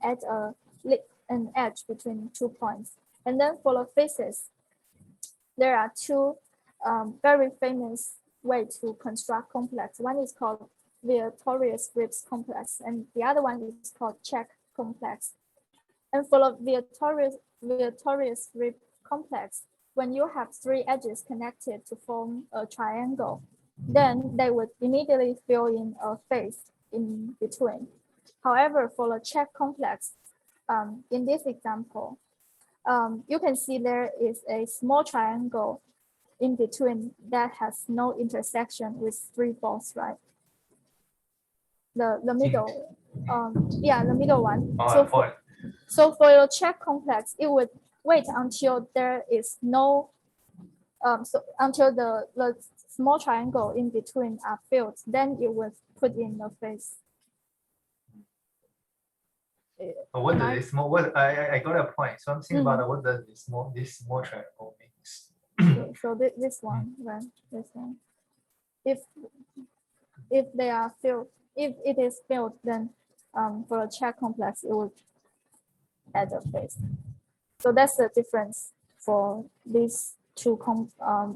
add an edge between 2 points. And then for the faces, there are two very famous ways to construct complex. One is called Viatorius Ribbs complex, and the other one is called check complex. And for the Viatorius Rib complex, when you have 3 edges connected to form a triangle, then they would immediately fill in a face in between. However, for the check complex, in this example, you can see there is a small triangle in between that has no intersection with 3 balls, right? The middle, yeah, the middle one. So for your check complex, it would wait until there is no, so until the small triangle in between are filled, then it would put in the face. What does this small? What I got a point. So I'm thinking about what does this small triangle means. So this one, right? This one. If they are filled, if it is filled, then for a check complex, it would add a face. So that's the difference for these two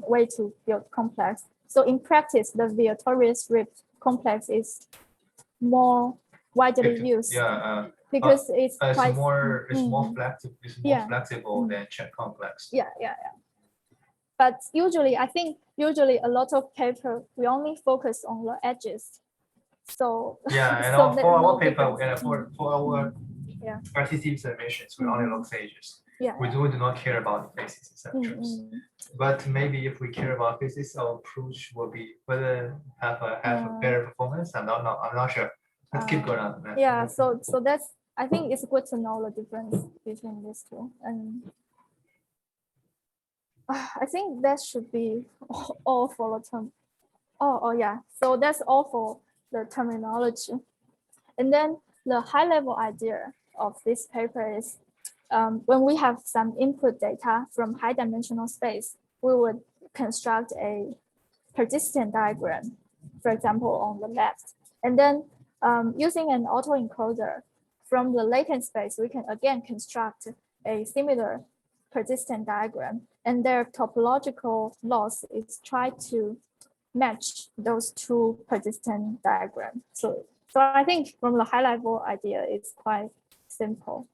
way to build complex. So in practice, the Viatorius rift complex is more widely used. Yeah. Because it's quite more flexible than check complex. Yeah. But usually, I think a lot of paper we only focus on the edges. So yeah, and so for our no paper difference. for our RTC submissions, we only look edges. Yeah. We do not care about faces exceptions. But maybe if we care about faces, our approach will be whether have a better performance. I'm not sure. Let's keep going on. Yeah, so that's, I think it's good to know the difference between these two. And I think that should be all for the term. Oh yeah, so that's all for the terminology. And then the high level idea of this paper is when we have some input data from high dimensional space, we would construct a persistent diagram, for example, on the left. And then using an autoencoder from the latent space, we can again construct a similar persistent diagram. And their topological loss is try to match those two persistent diagrams. So I think from the high level idea, it's quite simple.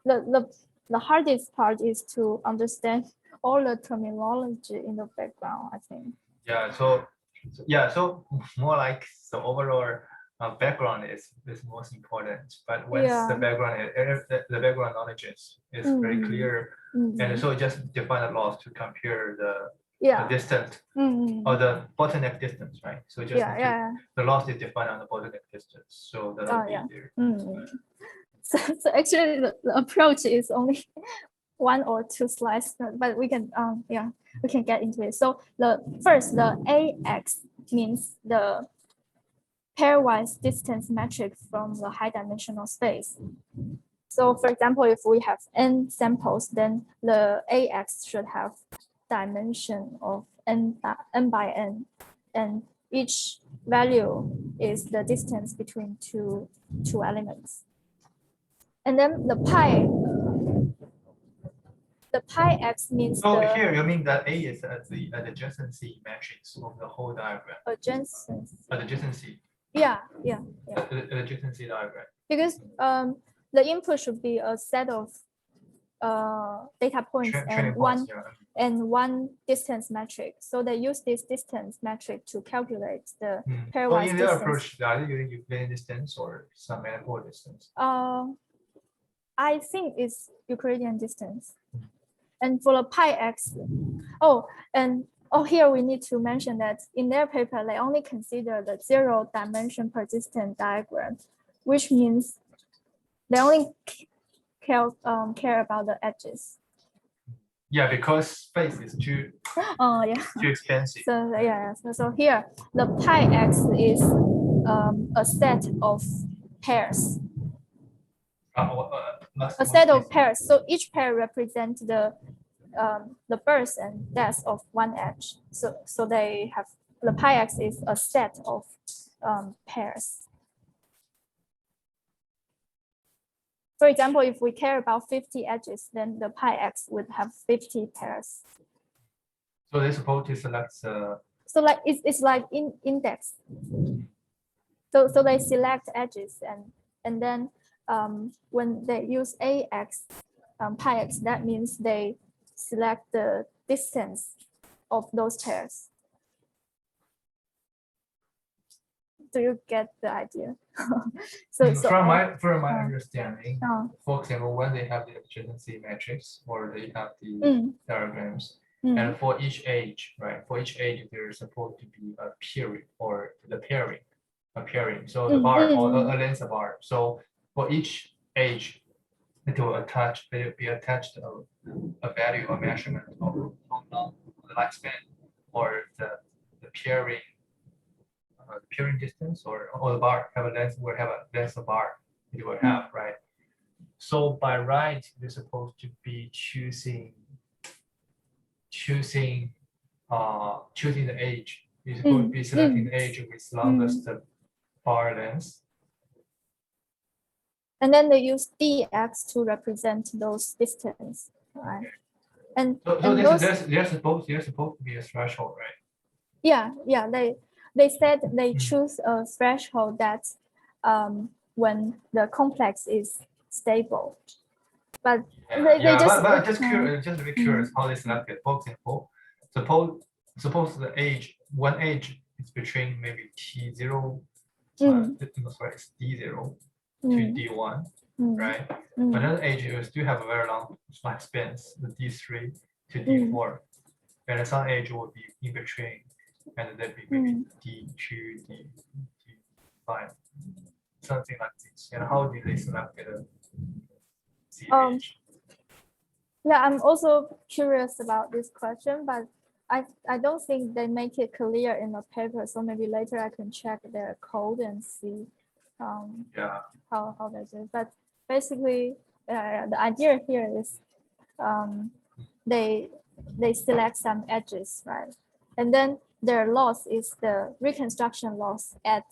The hardest part is to understand all the terminology in the background, I think. Yeah, so more like the overall background is most important. But once the background knowledge is very clear, and so just define the loss to compare the distance or the bottleneck distance, right? So just the loss is defined on the bottleneck distance, so that'll be there. So actually, the approach is only 1 or 2 slides, but we can we can get into it. So the AX means the pairwise distance metric from the high dimensional space. So for example, if we have n samples, then the AX should have dimension of n by n, and each value is the distance between two elements. And then the pi X means here you mean that A is the adjacency matrix of the whole diagram. Adjacency. Yeah. Adjacency diagram. Because the input should be a set of data points and one distance metric. So they use this distance metric to calculate the pairwise in distance. their approach, are they using Euclidean distance or some manifold distance? I think it's Euclidean distance. And for the pi X, here we need to mention that in their paper, they only consider the 0 dimension persistent diagram, which means they only care about the edges. Yeah, because space is too expensive. So here the pi X is a set of pairs. A set of pairs. So each pair represents the birth and death of one edge. So they have the pi X is a set of pairs. For example, if we care about 50 edges, then the pi X would have 50 pairs. So they supposed to select. So like it's like index. So they select edges and then when they use AX, pi X, that means they select the distance of those pairs. Do you get the idea? From my understanding, for example, when they have the adjacency matrix or they have the diagrams, And for each age, right? For each age, there is supposed to be a period or the pairing. So the bar or a length bar. So for each age, it will be attached a value or measurement of how long the lifespan or the pairing distance or the bar have a length will have a length of bar it will have, right? So by right, you're supposed to be choosing the age. You're supposed to be selecting the age with longest bar length. And then they use dx to represent those distance, right? And so there's supposed to be a threshold, right? Yeah. They said they choose a threshold that when the complex is stable. But they just just to be curious how they selected. For example, suppose the age, one age is between maybe T0, it's D0 to D1, right? Another age you still have a very long lifespan, the D3 to D4, and some age will be in between, and then be maybe D2, D5, something like this. And how do they select the age? Yeah, I'm also curious about this question, but I don't think they make it clear in the paper. So maybe later I can check their code and see how they do it. But basically, the idea here is they select some edges, right? And then their loss is the reconstruction loss at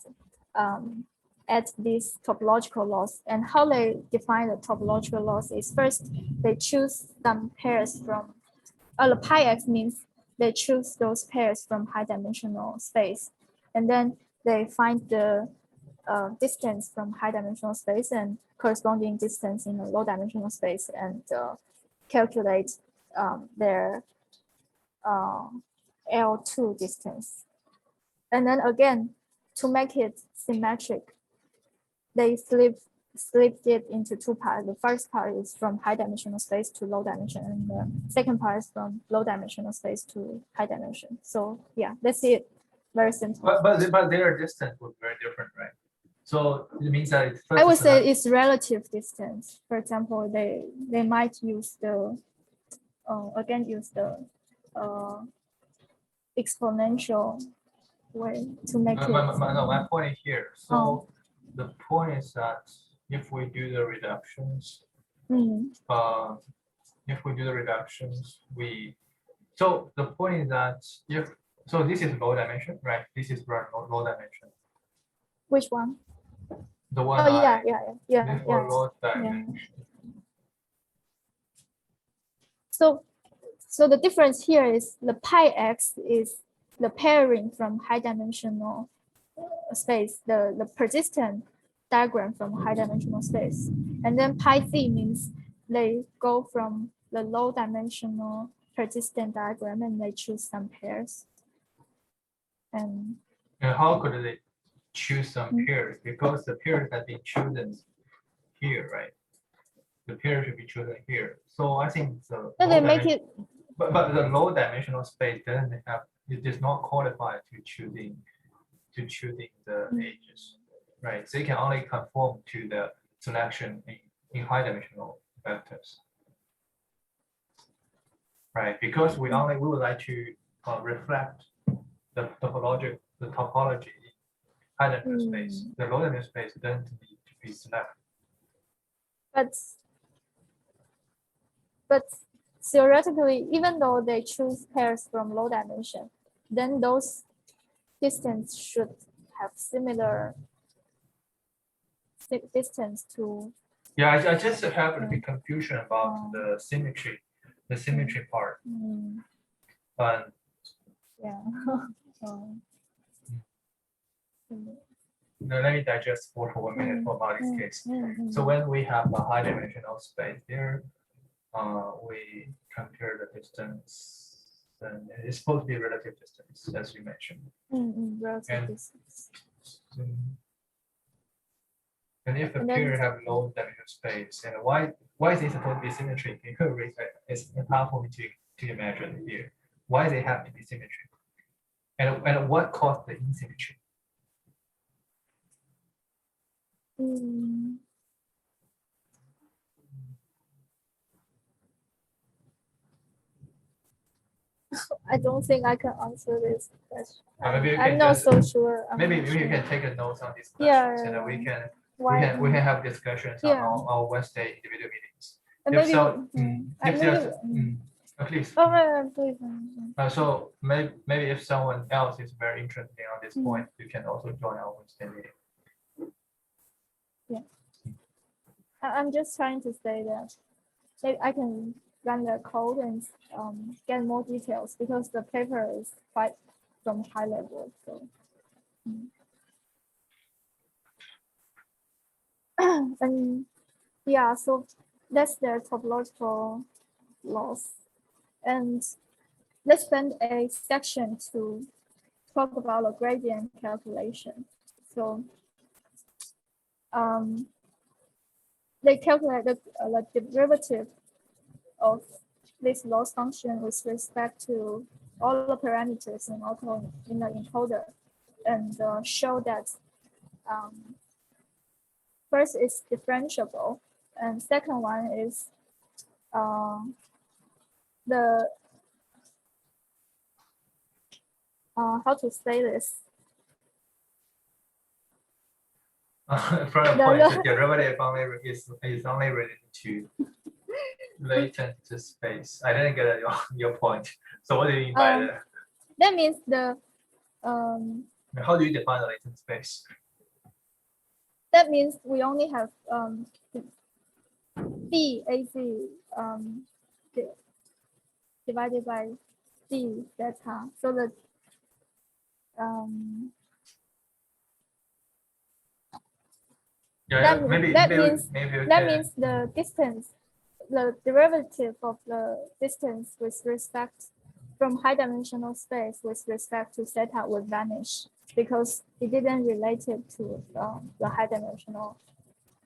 this topological loss. And how they define the topological loss is first they choose some pairs from the pi x means they choose those pairs from high dimensional space, and then they find the distance from high dimensional space and corresponding distance in a low dimensional space and calculate their L2 distance. And then again, to make it symmetric, they split it into two parts. The first part is from high dimensional space to low dimension, and the second part is from low dimensional space to high dimension. So yeah, that's it. Very simple. But their distance was very different, right? So it means that I would say it's relative distance. For example, they might use the exponential way to make it. My point here. So the point is that if we do the reductions, so the point is that so this is low dimension, right? This is low dimension. Which one? The one. Low dimension. So the difference here is the pi x is the pairing from high dimensional space, the persistent diagram from high dimensional space. And then pi z means they go from the low dimensional persistent diagram and they choose some pairs. And how could they choose some pairs? Because the pairs have been chosen here, right? The pair should be chosen here. So I think they make it. But the low dimensional space it does not qualify to choosing the ages, right? So you can only conform to the selection in high dimensional vectors, right? Because we would like to reflect the topology high dimensional space. The low dimensional space doesn't need to be selected. But theoretically, even though they choose pairs from low dimension, then those distance should have similar distance to. Yeah, I just have a bit confusion about the symmetry part. But yeah. Now let me digest for 1 minute about this case. So when we have a high dimensional space there, we compare the distance, and it's supposed to be relative distance, as you mentioned. Relative distance. And if the pair have low dimensional space, and why is it supposed to be symmetry? It's hard for me to imagine here. why they have to be symmetry, and what caused the asymmetry. I don't think I can answer this question. Maybe you I'm can not just- so sure. Maybe not you sure. can take a note on these questions, Yeah, and then we can Why? we can have discussions on Yeah. our Wednesday individual meetings. And If maybe, so, I if there's, maybe, please. oh, please. So maybe if someone else is very interested on this Mm. point, you can also join our Wednesday meeting. I'm just trying to say that maybe I can run the code and get more details because the paper is quite from high level. So, and yeah, so that's their topological loss. And let's spend a section to talk about the gradient calculation. So they calculate the derivative of this loss function with respect to all the parameters in the encoder, and show that first it's differentiable, and second one is the how to say this? From the point, the derivative is only related to latent space. I didn't get your point. So what do you mean by that? That means the How do you define the latent space? that means we only have d az divided by d theta. So the Yeah, that maybe means the distance, the derivative of the distance with respect from high dimensional space with respect to theta would vanish because it didn't relate it to the high dimensional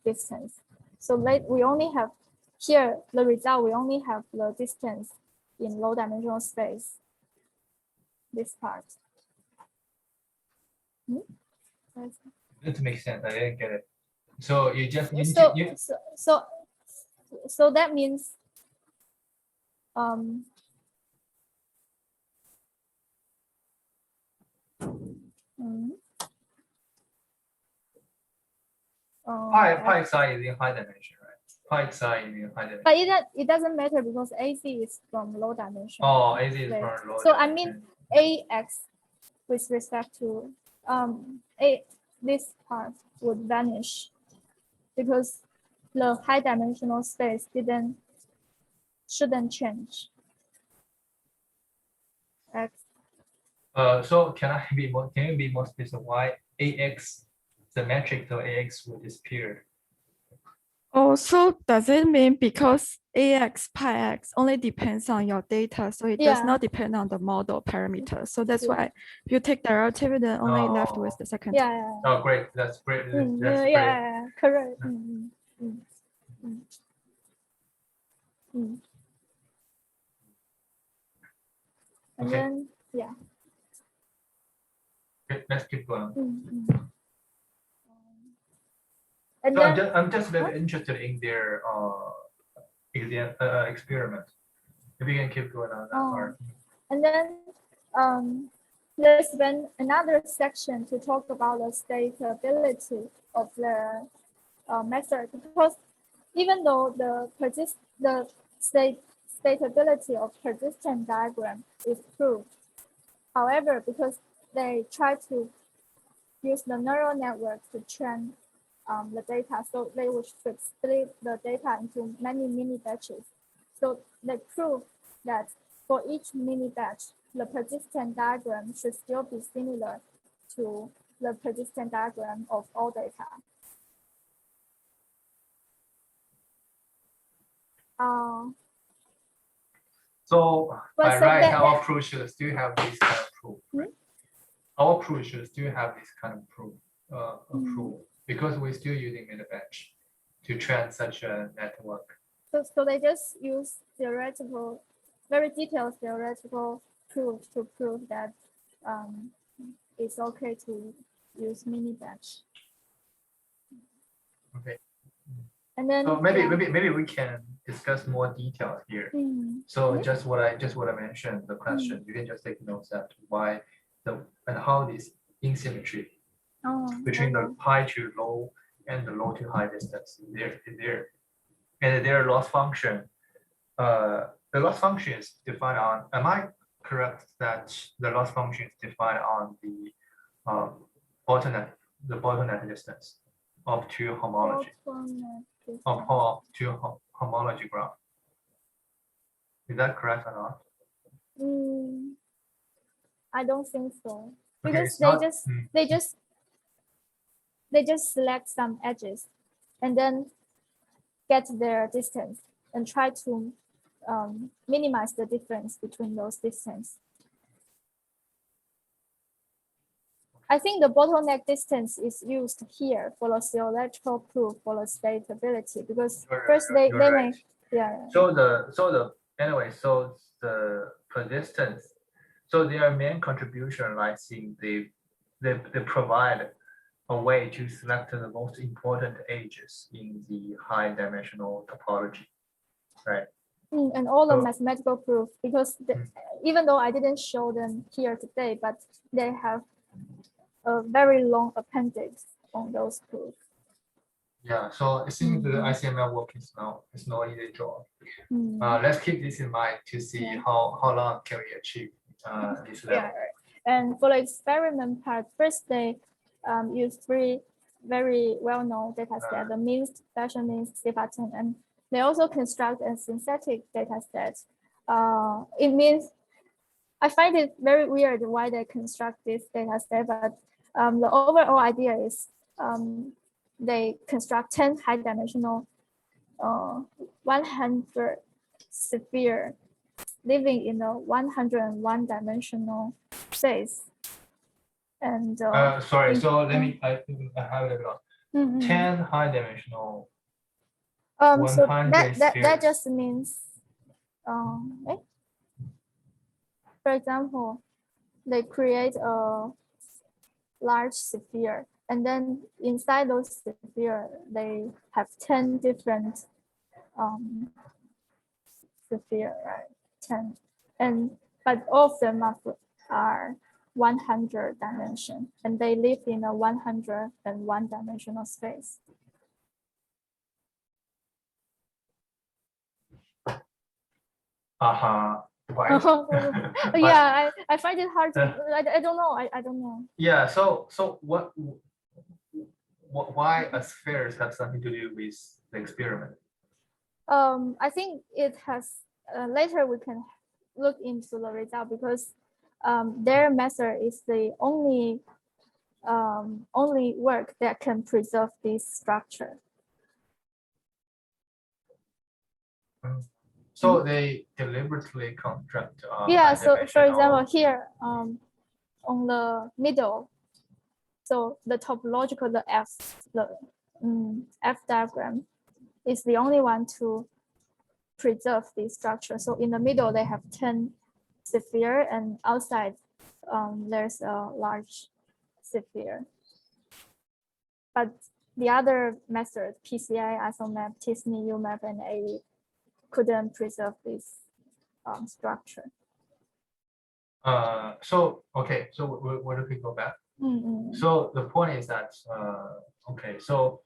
distance. So we only have here the result. We only have the distance in low dimensional space. This part. That makes sense. I didn't get it. So you just So that means pi psi is in high dimension, right? Pi psi is in high dimension. But it doesn't matter because AC is from low dimension. Oh, AC is Right. from low So dimension. I mean AX with respect to this part would vanish because the high dimensional space shouldn't change. X. So can you be more specific why AX, the metric of AX will disappear? Oh, so does it mean because AX, pi x only depends on your data, so it does Yeah. not depend on the model parameters. So that's why if you take derivative, then only left with the second. Yeah. Oh, great. That's great. That's great. Yeah, correct. And Okay. then, yeah. Okay, let's keep going. And So then, I'm just very interested in their experiment. If you can keep going on that part. and then let's spend another section to talk about the stability of the method, because even though the stability of persistent diagram is proved, however, because they try to use the neural network to train the data, so they would split the data into many mini batches. So they prove that for each mini batch, the persistent diagram should still be similar to the persistent diagram of all data. So But by so right, that- our proof should still have this kind of proof. Right? Our proof should still have this kind of proof, because we're still using mini batch to train such a network. So they just use theoretical, very detailed theoretical proof to prove that it's okay to use mini batch. Okay. And then So maybe we can discuss more details here. So just what I mentioned, the question, you can just take notes that why and how this asymmetry between the high to low and the low to high distance is there. And their loss function, the loss function is defined on, am I correct that the loss function is defined on the bottleneck distance of two homology of two homology graph? Is that correct or not? I don't think so, Okay, because they just select some edges and then get their distance and try to minimize the difference between those distances. I think the bottleneck distance is used here for the theoretical proof for the stability, because first they right. may, yeah. So the persistence, so their main contribution lies in they provide a way to select the most important edges in the high dimensional topology, right? And all the mathematical proof, because even though I didn't show them here today, but they have a very long appendix on those proofs. Yeah, so it seems the ICML work is no easy job. Let's keep this in mind to see how long can we achieve this level. Yeah, and for the experiment part, first they use three very well-known data sets, the mean, special means, pattern, and they also construct a synthetic data set. It means I find it very weird why they construct this data set, but the overall idea is they construct 10 high-dimensional 100 sphere living in a 101-dimensional space. And sorry, so let me I have it on 10 high-dimensional. So that just means for example, they create a large sphere, and then inside those sphere they have 10 different sphere, right? 10, but all of them are 100 dimension, and they live in a 101-dimensional space. Right. Yeah, I find it hard to. I don't know. I don't know. Yeah. So why a spheres have something to do with the experiment? I think it has. Later we can look into the result, because their method is the only work that can preserve this structure. So they deliberately construct. Yeah. So for example, here on the middle, so the topological, the F diagram is the only one to preserve this structure. So in the middle, they have 10 sphere, and outside there's a large sphere. But the other methods, PCI, ISOMAP, TSNE, UMAP, and AE, couldn't preserve this structure. So okay, so where do we go back? So the point is that okay, so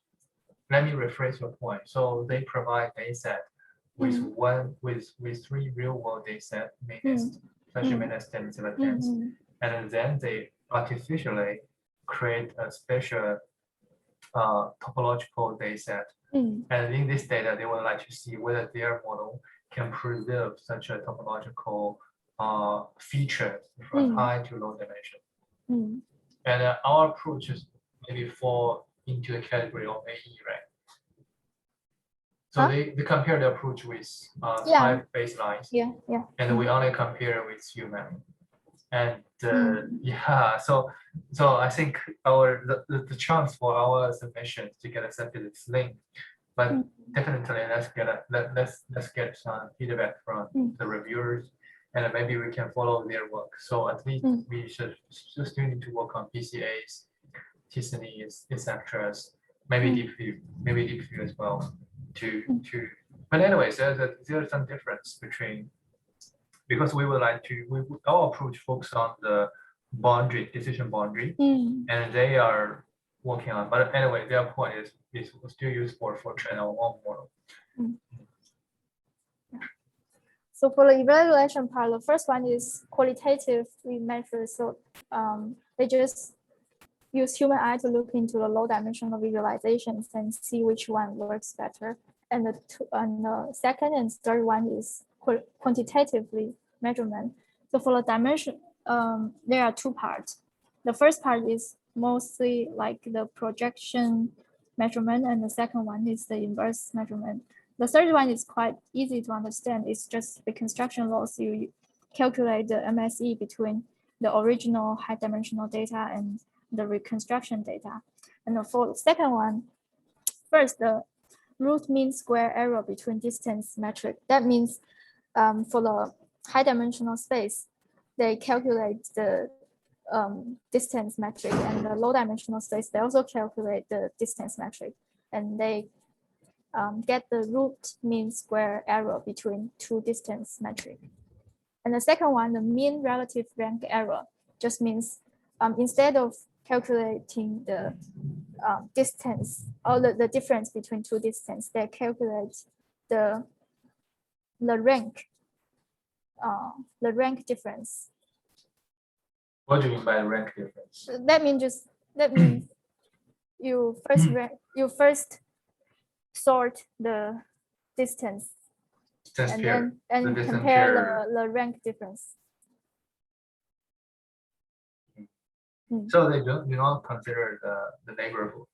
let me rephrase your point. So they provide data set with with 3 real world data set, especially and then they artificially create a special topological data set. And in this data, they would like to see whether their model can preserve such a topological feature from high to low dimension. And our approach is maybe fall into the category of AE, right? So they compare the approach with 5 baselines. Yeah. And we only compare with human. And yeah, so I think the chance for our submissions to get accepted is slim, but definitely let's get some feedback from the reviewers and maybe we can follow their work. So at least we should still need to work on PCAs, T-SNEs, etc. Maybe deep view as well. But anyways, there's some difference between, because we would like to, our approach focuses on the decision boundary, and they are working on. But anyway, their point is still useful for training our own model. So for the evaluation part, the first one is qualitatively measured. So they just use human eye to look into the low dimensional visualizations and see which one works better. And the second and third one is quantitatively measurement. So for the dimension, there are two parts. The first part is mostly like the projection measurement, and the second one is the inverse measurement. The third one is quite easy to understand. It's just reconstruction loss. You calculate the MSE between the original high dimensional data and the reconstruction data. And for the second one, first, the root mean square error between distance metric. That means for the high dimensional space, they calculate the distance metric, and the low dimensional space, they also calculate the distance metric, and they get the root mean square error between two distance metric. And the second one, the mean relative rank error, just means instead of calculating the distance or the difference between two distance, they calculate the rank difference. What do you mean by rank difference? That means you first sort the distance and then compare the rank difference. So they do not consider the neighborhood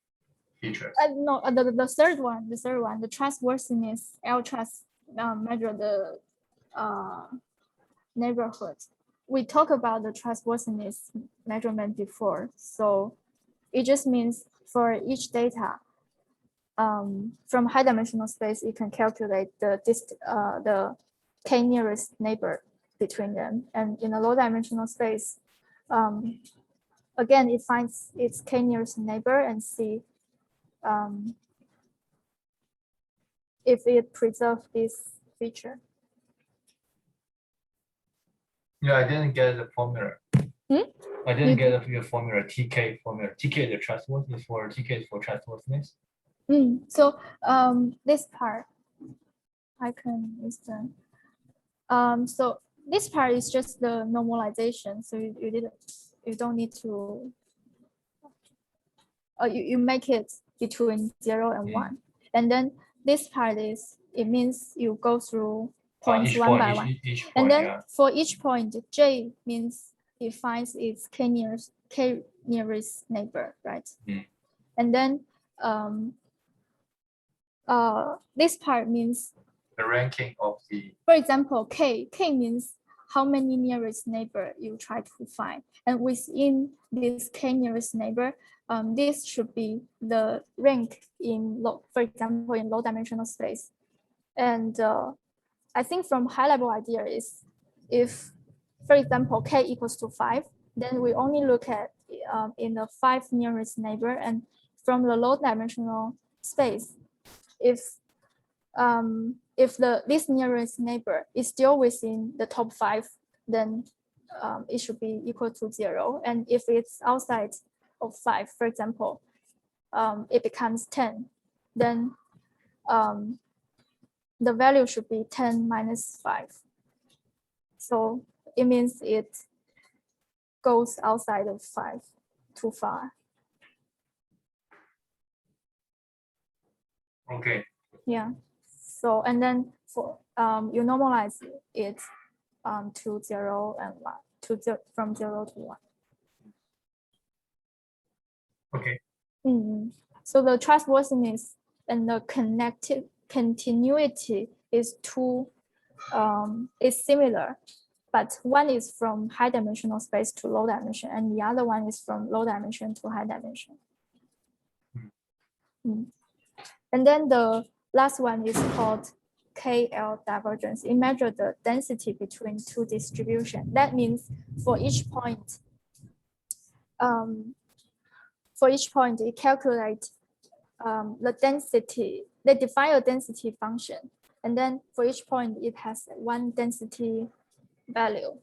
features. No, the third one, the trustworthiness, L-trust measure the neighborhood. We talked about the trustworthiness measurement before, so it just means for each data, from high dimensional space, you can calculate the k nearest neighbor between them, and in a low dimensional space, again, it finds its k nearest neighbor and see if it preserves this feature. Yeah, I didn't get the formula. I didn't get the formula, TK formula. TK is the trustworthiness for TK is for trustworthiness. So this part I can listen. So this part is just the normalization. So you don't need to. You make it between 0 and 1, and then this part is, it means you go through points one by one, and then for each point, J means it finds its k nearest neighbor, right? And then this part means the ranking of the. For example, K means how many nearest neighbor you try to find, and within this k nearest neighbor, this should be the rank in for example, in low dimensional space. And I think from high level idea is, if, for example, k equals to 5, then we only look at in the 5 nearest neighbor, and from the low dimensional space, if this nearest neighbor is still within the top 5, then it should be equal to 0. And if it's outside of 5, for example, it becomes 10, then the value should be 10 minus 5. So it means it goes outside of 5 too far. Okay. Yeah. So, and then for you normalize it to 0 and 1, from 0 to 1. Okay. So the trustworthiness and the continuity is similar, but one is from high dimensional space to low dimension, and the other one is from low dimension to high dimension. And then the last one is called KL divergence. It measures the density between two distributions. That means for each point, it calculates the density. They define a density function, and then for each point, it has one density value.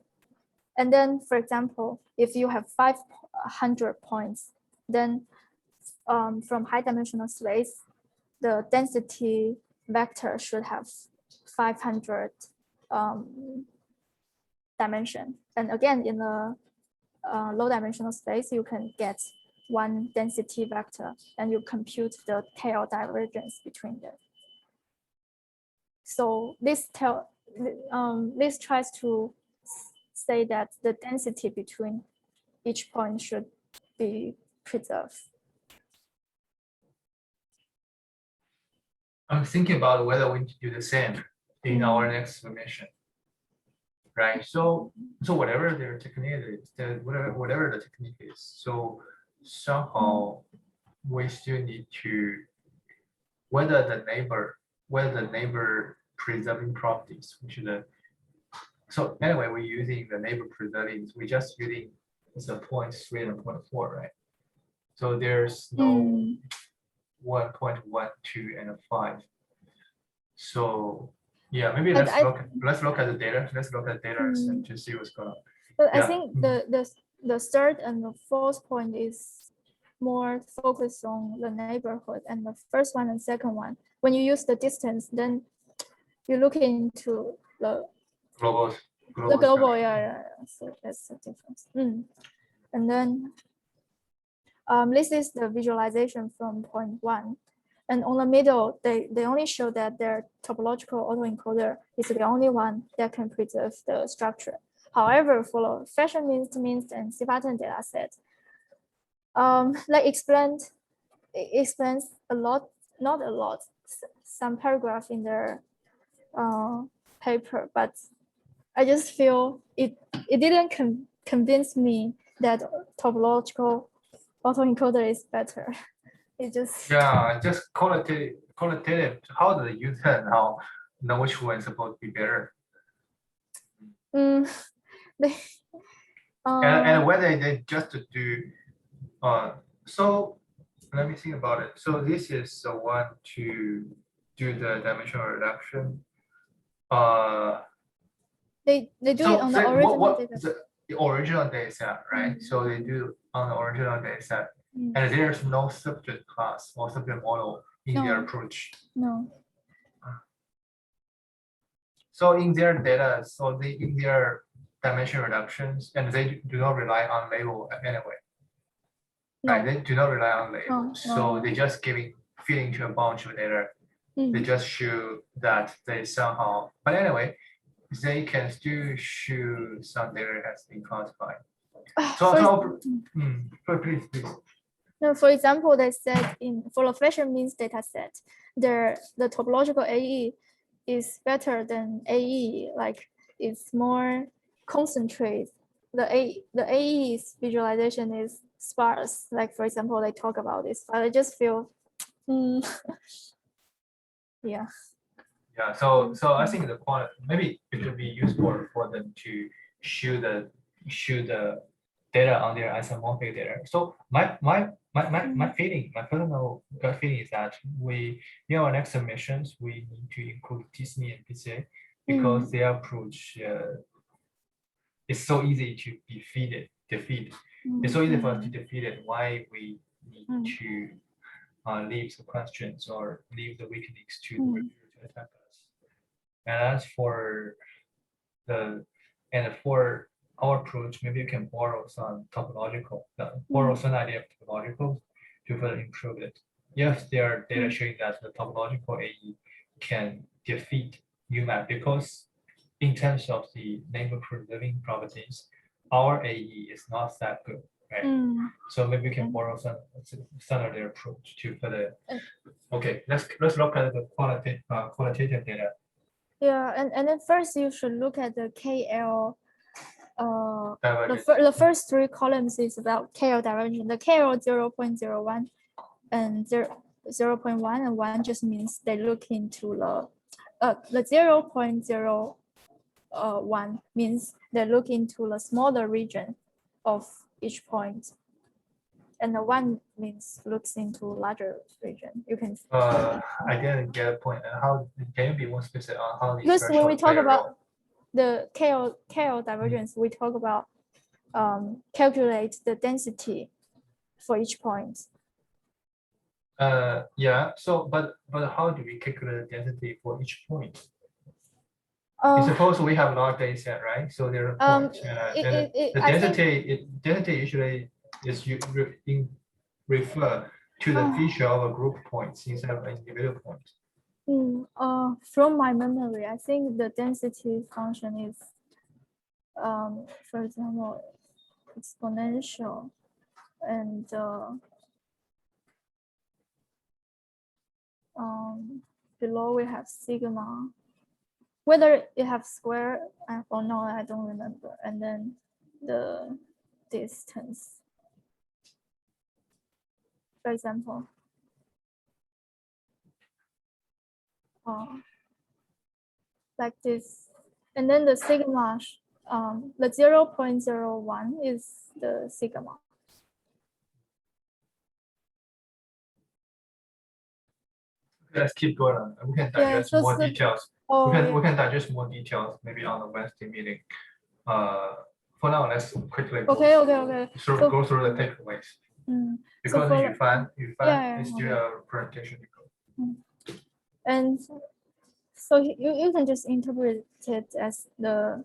And then, for example, if you have 500 points, then from high dimensional space, the density vector should have 500 dimension. And again, in a low dimensional space, you can get one density vector, and you compute the tail divergence between them. So this tries to say that the density between each point should be preserved. I'm thinking about whether we need to do the same in our next submission, right? So whatever their technique is, whatever the technique is, so somehow we still need to whether the neighbor preserving properties, which is the so anyway, we're using the neighbor preserving. We're just using the 0.3 and 0.4, right? So there's no 1.1, 2, and 5. So yeah, maybe let's look at the data. Let's look at data and just see what's going on. But I think the third and the fourth point is more focused on the neighborhood, and the first one and second one, when you use the distance, then you look into the global, yeah. So that's the difference. And then this is the visualization from point 1. And on the middle, they only show that their topological autoencoder is the only one that can preserve the structure. However, for the fashion means and C-pattern data set, like explains a lot, not a lot, some paragraph in their paper, but I just feel it didn't convince me that topological autoencoder is better. It just just qualitative. How do the user know which one is supposed to be better? And whether they just do so let me think about it. So this is the one to do the dimensional reduction. They do it on the original data. The original data set, right? So they do on the original data set. And there's no subject class or subject model in their approach. No. So in their data, in their dimension reductions, and they do not rely on label anyway. No. Right? They do not rely on label. No. So they just feeding to a bunch of data. They just show that they somehow, but anyway, they can still show some data has been classified. Please. No, for example, they said for the fashion means data set, the topological AE is better than AE, like it's more concentrated. The AE's visualization is sparse. Like for example, they talk about this, but I just feel, yeah. Yeah, so I think the quality maybe it would be useful for them to show the data on their isomorphic data. So my feeling, my personal gut feeling is that in our next submissions we need to include TSME and PCA because their approach is so easy to defeat. It's so easy for us to defeat it. Why we need to leave the questions or leave the weaknesses to the reviewer to attack us. And as for for our approach, maybe you can borrow some topological, borrow some idea of topological to further improve it. Yes, there are data showing that the topological AE can defeat UMAP because in terms of the neighbor preserving properties, our AE is not that good, right? So maybe we can borrow some of their approach to further. Okay, let's look at the qualitative data. Yeah, and then first you should look at the KL. The first 3 columns is about KL divergence. The KL 0.01 and 0.1 and 1 just means they look into the the 0.01 means they look into the smaller region of each point. And the 1 means looks into larger region. You can. I didn't get a point. How can you be more specific on how these Because when we talk thresholds play a about role? the KL divergence, we talk about calculate the density for each point. Yeah. So, but how do we calculate the density for each point? Suppose we have log data set, right? So there are points, and the density usually is refer to the feature of a group points instead of individual points. From my memory, I think the density function is, for example, exponential, and below we have sigma. Whether it have square or not, I don't remember. And then the distance, for example, like this. And then the sigma, the 0.01 is the sigma. Let's keep going on. We can digest more details. We can digest more details maybe on the Wednesday meeting. For now, let's quickly go through the takeaways. Because you find it's still a presentation. And so you can just interpret it as the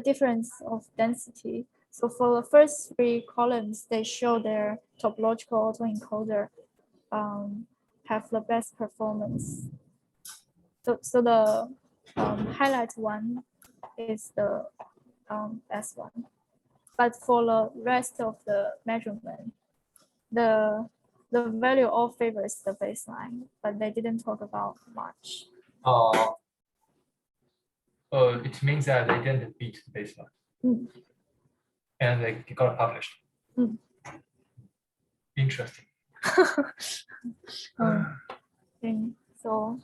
difference of density. So for the first 3 columns, they show their topological autoencoder have the best performance. So the highlight one is the best one. But for the rest of the measurement, the value all favors the baseline, but they didn't talk about much. It means that they didn't beat the baseline. And they got published. Interesting. So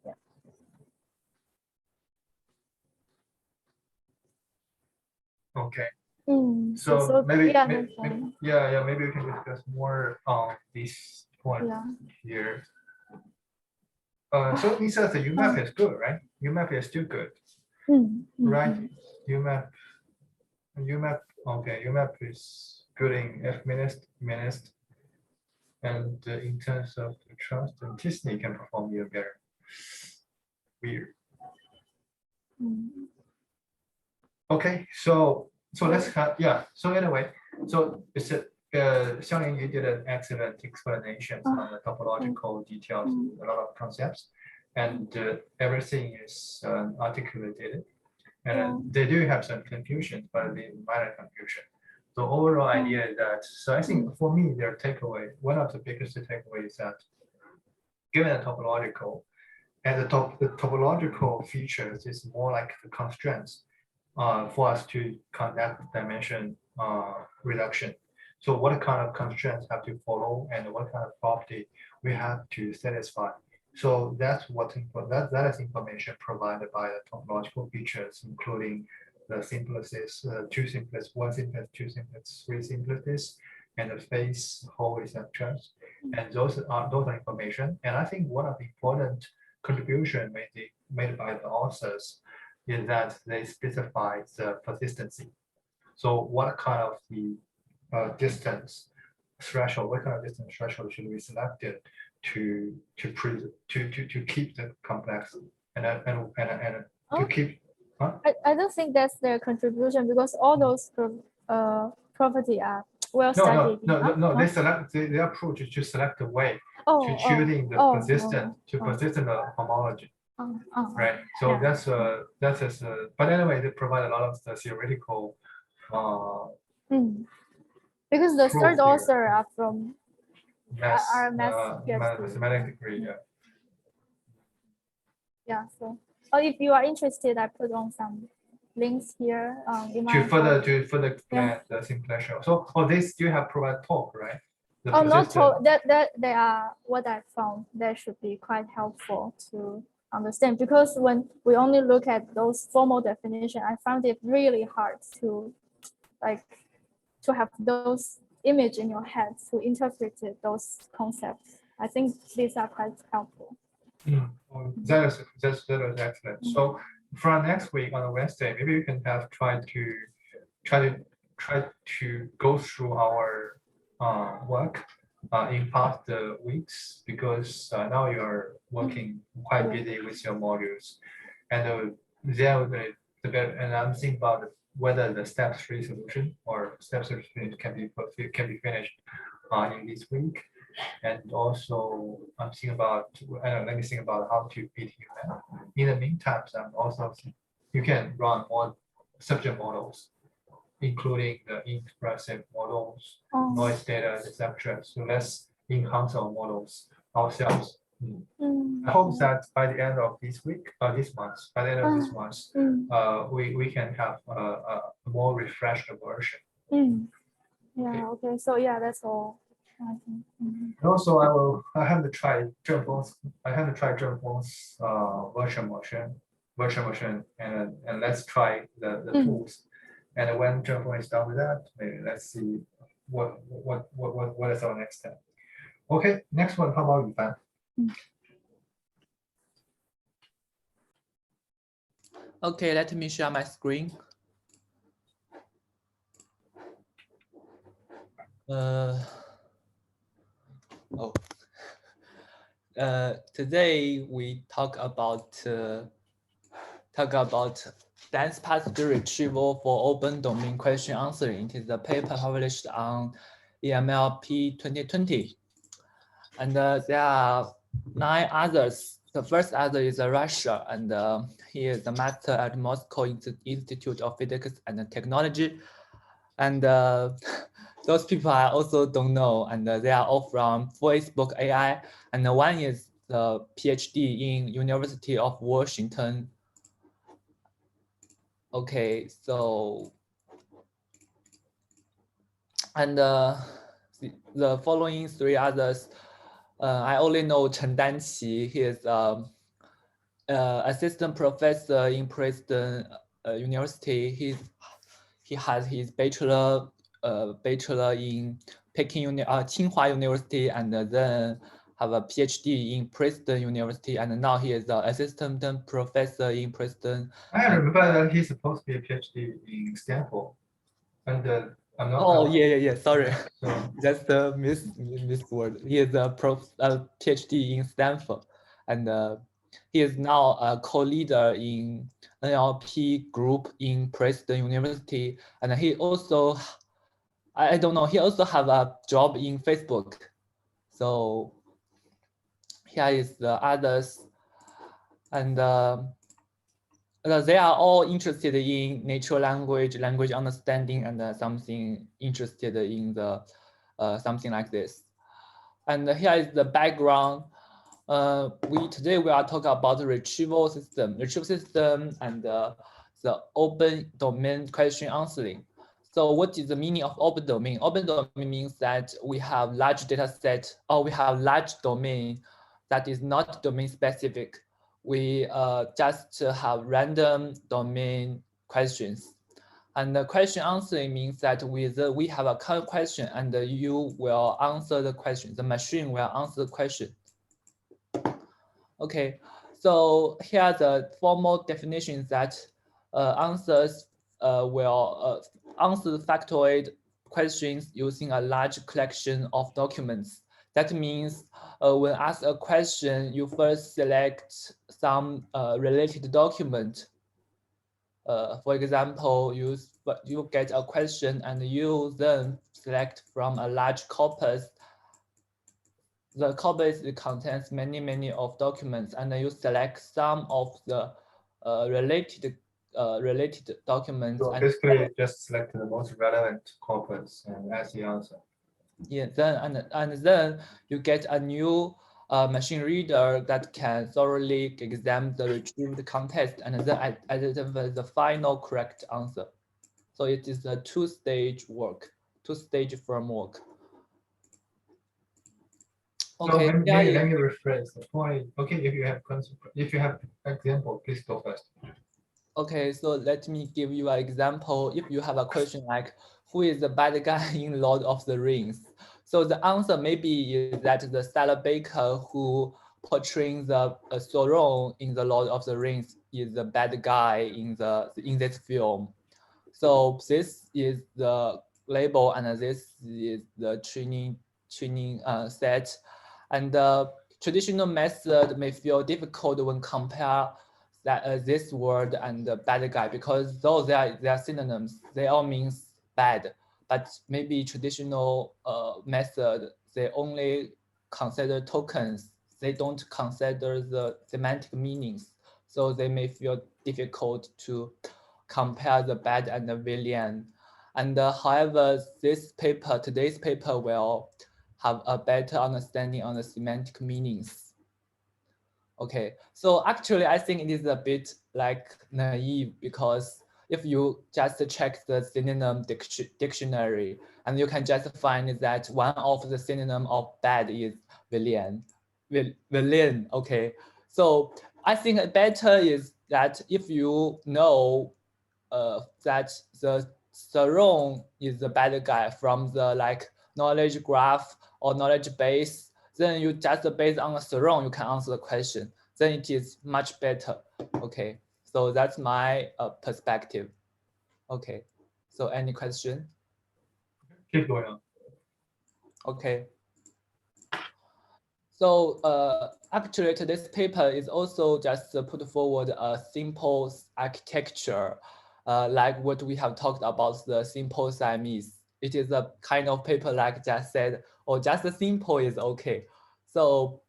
yeah. Okay. So maybe we can discuss more on this point here. So he says the UMAP is good, right? UMAP is still good, right? UMAP, okay. UMAP is good in F-, and in terms of the trust and Disney can perform even better. Weird. Okay, so let's have, so anyway, so it's Xianglin, you did an excellent explanation on the topological details, a lot of concepts, and everything is articulated, and they do have some confusion, but the minor confusion. The overall idea is that, so I think for me, their takeaway, one of the biggest takeaways is that given the topological, and the topological features is more like the constraints for us to conduct dimension reduction. So what kind of constraints have to follow and what kind of property we have to satisfy. So that's what that is information provided by the topological features, including the simplest, 2 simplest, 1 simplest, 2 simplest, 3 simplest, and the phase, whole, etc. And those are information. And I think one of the important contribution made by the authors is that they specify the persistency. So what kind of the distance threshold, what kind of distance threshold should be selected to keep the complex and to keep. I don't think that's their contribution because all those property are well studied. No. They select the approach is to select the way to choosing the persistent homology. Right. So that's but anyway, they provide a lot of the theoretical. Because the third author are from mathematics degree. Yeah. So, if you are interested, I put on some links here. To further explain the simplest. So, they still have provide talk, right? Oh, not persistent. that they are what I found that should be quite helpful to understand, because when we only look at those formal definition, I found it really hard to have those image in your head to interpret those concepts. I think these are quite helpful. Well, that is excellent. So from next week on a Wednesday, maybe you can have try to go through our work in past weeks, because now you are working quite busy with your modules, and and I'm thinking about whether the step 3 solution or step 3 can be finished in this week. And also I'm thinking about, let me think about how to beat human. In the meantime, I'm also you can run more subject models, including the expressive models, noise data, etc. So let's enhance our models ourselves. I hope that by the end of this week, this month, by the end of this month, we can have a more refreshed version. Yeah. Okay. So yeah, that's all. And also, I have to try Zhengfeng's virtual machine, and let's try the tools. And when Zhengfeng is done with that, maybe let's see what is our next step. Okay, next one. How about Yufan? Okay, let me share my screen. Today we talk about dense path retrieval for open domain question answering. It is a paper published on EMNLP 2020, and there are 9 others. The first other is Russia, and he is a master at Moscow Institute of Physics and Technology, and those people I also don't know, and they are all from Facebook AI, and one is the PhD in University of Washington. Okay, so and the following 3 others, I only know Chen Danqi. He is assistant professor in Princeton University. He has his bachelor in Peking Tsinghua University, and then have a PhD in Princeton University, and now he is an assistant professor in Princeton. I remember that he's supposed to be a PhD in Stanford, and I'm not. Oh yeah. Sorry, so, just a misword. He is a PhD in Stanford, and he is now a co-leader in NLP group in Princeton University, and he also, I don't know, he also have a job in Facebook. So here is the others, and they are all interested in natural language understanding, and something interested in the something like this. And here is the background. Today we are talking about the retrieval system, and the open domain question answering. So what is the meaning of open domain? Open domain means that we have large data set, or we have large domain that is not domain specific. We just have random domain questions. And the question answering means that we have a question, and you will answer the question. The machine will answer the question. Okay, so here are the formal definitions that answers will answer the factoid questions using a large collection of documents. That means when asked a question, you first select some related document. For example, you get a question and you then select from a large corpus. The corpus contains many of documents, and you select some of the related documents. So basically, just select the most relevant corpus and ask the answer. Yeah, then you get a new machine reader that can thoroughly examine the retrieved context, and then identify the final correct answer. So it is a two-stage framework. Okay, So yeah, let me rephrase the point. Okay, if you have example, please go first. okay, so let me give you an example. If you have a question like, who is the bad guy in Lord of the Rings? So the answer maybe is that the Sarah Baker who portraying the Sauron in the Lord of the Rings is the bad guy in this film. So this is the label and this is the training set. And the traditional method may feel difficult when compare that this word and the bad guy, because though they are synonyms, they all means bad. But maybe traditional method, they only consider tokens. They don't consider the semantic meanings. So they may feel difficult to compare the bad and the villain. And however, today's paper will have a better understanding on the semantic meanings. Okay, so actually I think it is a bit like naive, because if you just check the synonym dictionary, and you can just find that one of the synonym of bad is villain. Okay. So I think better is that if you know that the Sauron is the bad guy from the knowledge graph or knowledge base, then you just based on the Sauron, you can answer the question. Then it is much better. Okay, so that's my perspective. Okay, so any question? Keep going on. Okay. So actually today's paper is also just put forward a simple architecture, like what we have talked about the simple Siamese. It is a kind of paper like just said, or just the simple is okay. So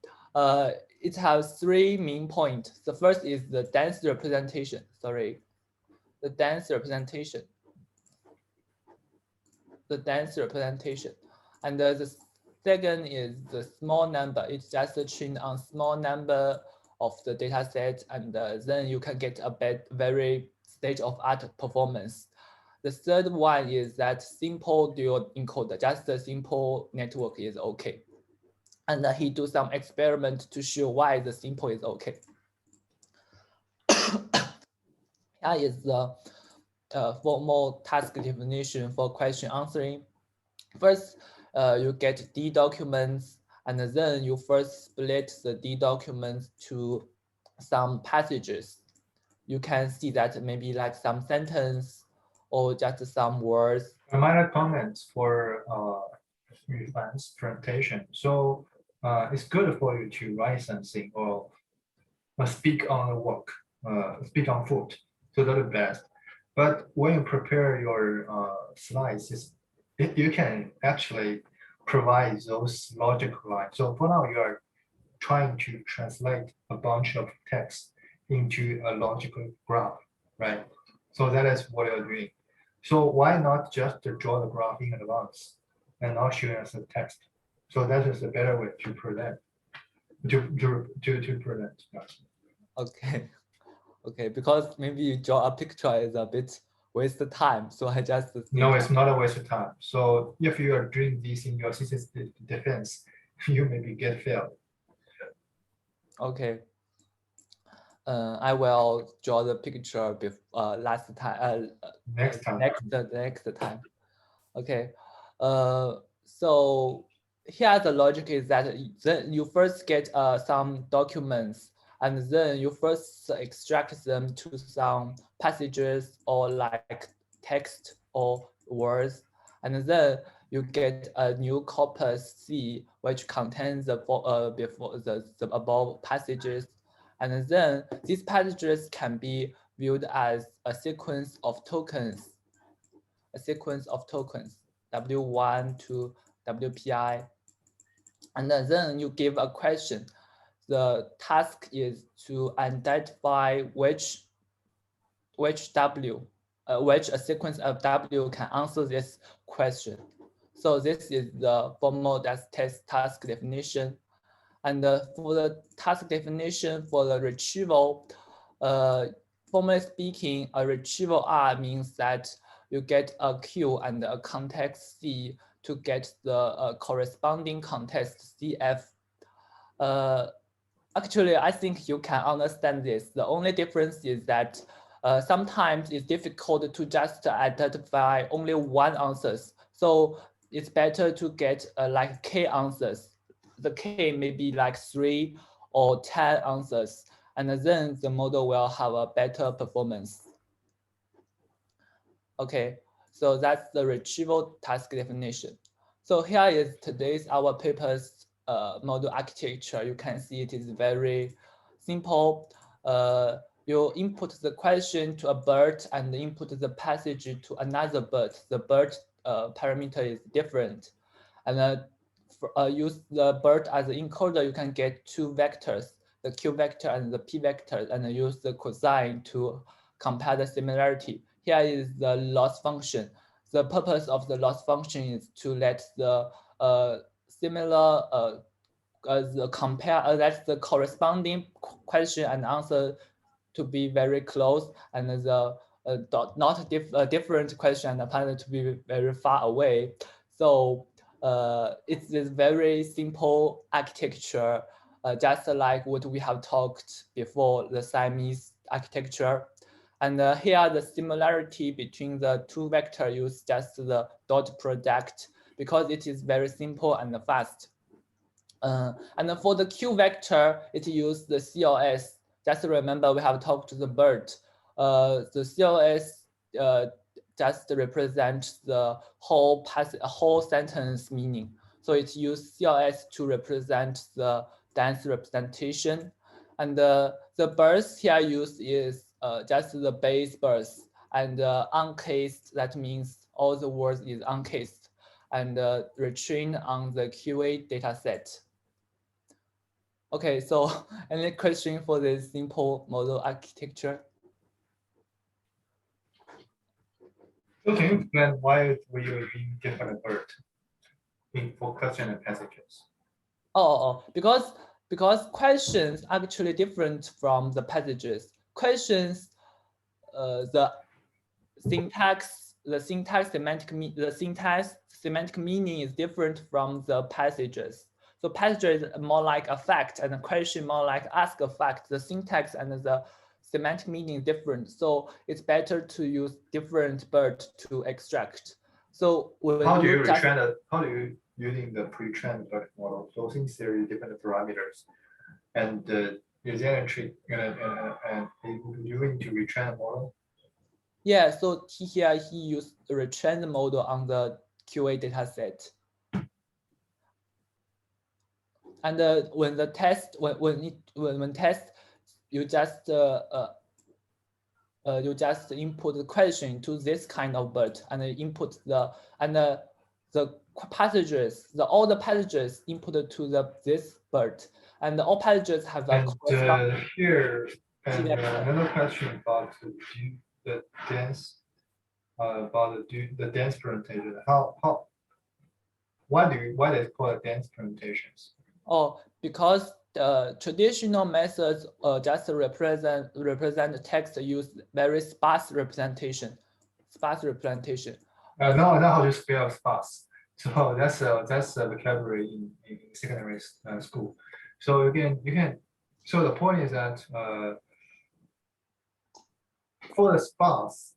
it has three main points. The first is the dense representation. Sorry, the dense representation. The dense representation, and the second is the small number. It's just trained on small number of the data set, and then you can get a very state-of-art performance. The third one is that simple dual encoder, just a simple network is okay. And he do some experiment to show why the simple is okay. Here is the formal task definition for question answering. First, you get D documents, and then you first split the D documents to some passages. You can see that maybe like some sentence or just some words. A minor comment for Yufan's presentation. So it's good for you to write something or speak on work, speak on foot. So that's the best. But when you prepare your slides, you can actually provide those logical lines. So for now, you are trying to translate a bunch of text into a logical graph, right? So that is what you're doing. So why not just draw the graph in advance and not show us the text? So that is a better way to present. To present. Okay, okay, because maybe you draw a picture is a bit waste of time. So I just no, it's not a waste of time. So if you are doing this in your thesis defense, you maybe get failed. Okay. I will draw the picture before next time. Okay. So here the logic is that then you first get some documents, and then you first extract them to some passages or like text or words, and then you get a new corpus C which contains the before the above passages, and then these passages can be viewed as a sequence of tokens, W1 to WPI. And then you give a question. The task is to identify which a sequence of W can answer this question. So this is the formal task definition. And for the task definition for the retrieval, formally speaking, a retrieval R means that you get a Q and a context C to get the corresponding context CF. Actually, I think you can understand this. The only difference is that sometimes it's difficult to just identify only one answers. So it's better to get like K answers. The K may be like 3 or 10 answers, and then the model will have a better performance. Okay, so that's the retrieval task definition. So here is today's our paper's model architecture. You can see it is very simple. You input the question to a BERT and input the passage to another BERT. The BERT parameter is different. And use the BERT as an encoder, you can get 2 vectors, the Q vector and the P vector, and use the cosine to compare the similarity. Here is the loss function. The purpose of the loss function is to let the similar let the corresponding question and answer to be very close, and the different question and answer to be very far away. So it's this very simple architecture, just like what we have talked before, the Siamese architecture. And here the similarity between the 2 vectors use just the dot product because it is very simple and fast. And for the Q vector, it uses the CLS. Just remember we have talked to the BERT. The CLS just represents the whole sentence meaning. So it uses CLS to represent the dense representation. And the burst here used is just the base burst, and uncased, that means all the words is uncased, and retrained on the QA data set. Okay, so any question for this simple model architecture? So can you explain why we are using different BERT for question and passages? Because questions are actually different from the passages. Questions, the syntax semantic meaning is different from the passages. So passage is more like a fact, and the question more like ask a fact. The syntax and the semantic meaning is different. So it's better to use different BERT to extract. So when how do you using the pre-trained BERT model? So since there are different parameters, and is there and you going to retrain the model? Yeah, so here he used the retrained model on the QA data set. And when the test, when test, you just input the question to this kind of BERT, and input the passages, all the passages input to this BERT, and all passages have a and here and another question about the dense about the dense presentation. Why they call it dense presentations? Oh, because traditional methods just represent text use very sparse representation. Now how to spell sparse? So that's a vocabulary in secondary school. So again, so the point is that for the sparse,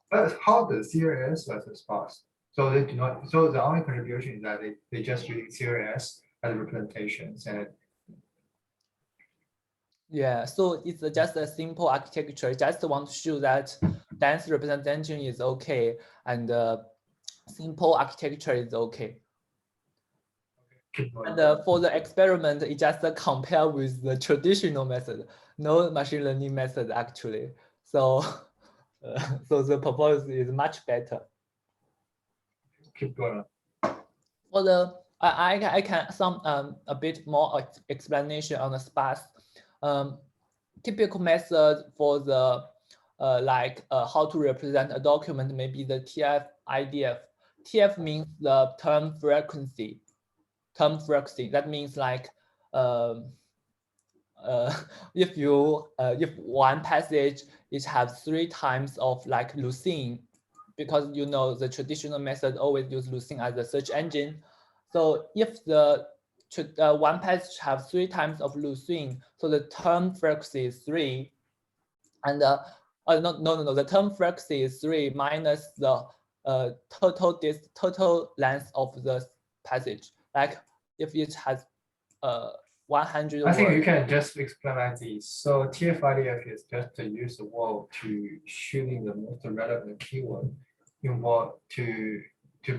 but how the CRS as a sparse? So they do not. So the only contribution is that they just use CRS as representations, and yeah. So it's just a simple architecture. Just want to show that dense representation is okay, and simple architecture is okay. And for the experiment, it just compare with the traditional method, no machine learning method actually. So, so the performance is much better. keep going. For the I can a bit more explanation on the sparse. Typical method for the how to represent a document may be the TF IDF. TF means the term frequency. That means like if one passage it has 3 times of like Lucene, because you know the traditional method always use Lucene as a search engine. So if the one passage have 3 times of leucine, so the term frequency is 3, and the term frequency is 3 minus the total length of the passage. Like if it has 100 I think words. you can just explain like this. So TF-IDF is just to use the word to shooting the most relevant keyword involved to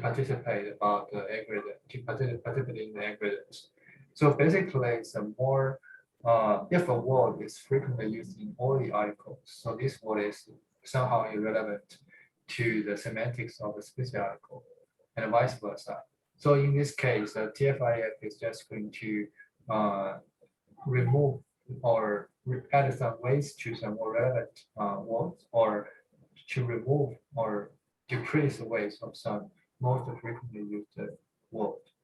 participate about the algorithm, to participate in the algorithms. So basically, it's a more if a word is frequently used in all the articles, so this word is somehow irrelevant to the semantics of the specific article, and vice versa. So in this case, TF-IDF is just going to remove or add some weights to some more relevant words, or to remove or decrease the weights of some most frequently used words.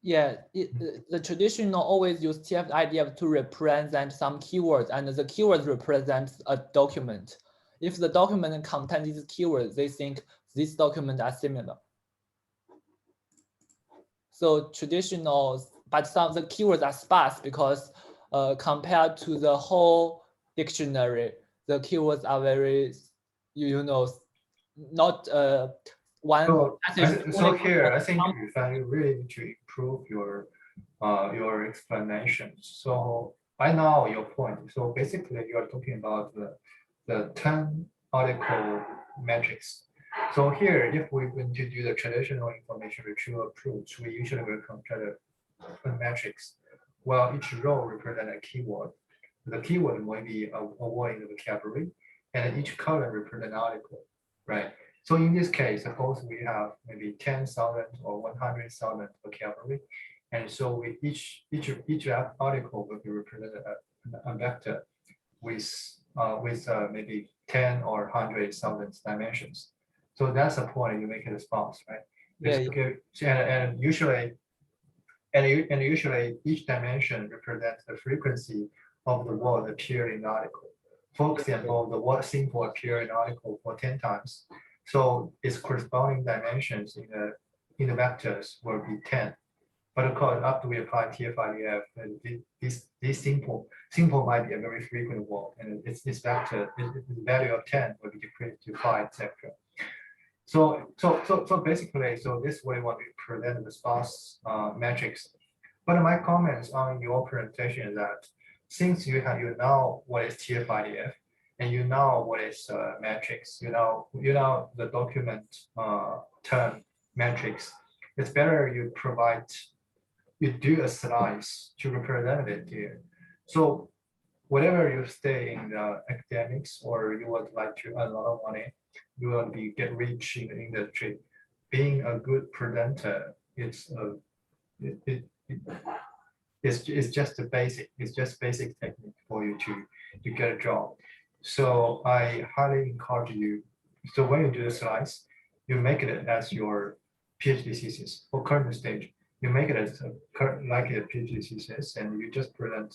Yeah, the traditional always use TF-IDF to represent some keywords, and the keywords represents a document. If the document contains these keywords, they think these documents are similar. So traditional, but some of the keywords are sparse because compared to the whole dictionary, the keywords are very, not one. So here, I think Yufan, you really need to improve your explanations. So I know your point. So basically, you are talking about the 10 article metrics. So here, if we're going to do the traditional information retrieval approach, we usually will compare the metrics. Well, each row represents a keyword. The keyword might be a word in the vocabulary, and each column represents an article, right? So in this case, suppose we have maybe 10,000 or 100,000 vocabulary, and so with each article will be represented a vector with maybe 10 or 100,000 dimensions. So that's the point you make a response, right? Yeah. And usually each dimension represents the frequency of the word appear in the article. For example, the word simple appear in the article for 10 times. So its corresponding dimensions in the vectors will be 10. But of course, after we apply TF-IDF, this simple might be a very frequent word, and its vector, its value of 10 will be decreased to 5, etc. So basically, so this way what we present the sparse metrics. But my comments on your presentation is that since you know what is TF-IDF, and you know what is metrics, you know the document term metrics, it's better you do a slice to represent it here. So whatever you stay in the academics or you would like to earn a lot of money, you will get rich in the industry. Being a good presenter, it's just a basic technique for you to get a job. So I highly encourage you. So when you do the slides, you make it as your PhD thesis or current stage. You make it as like a PhD thesis, and you just present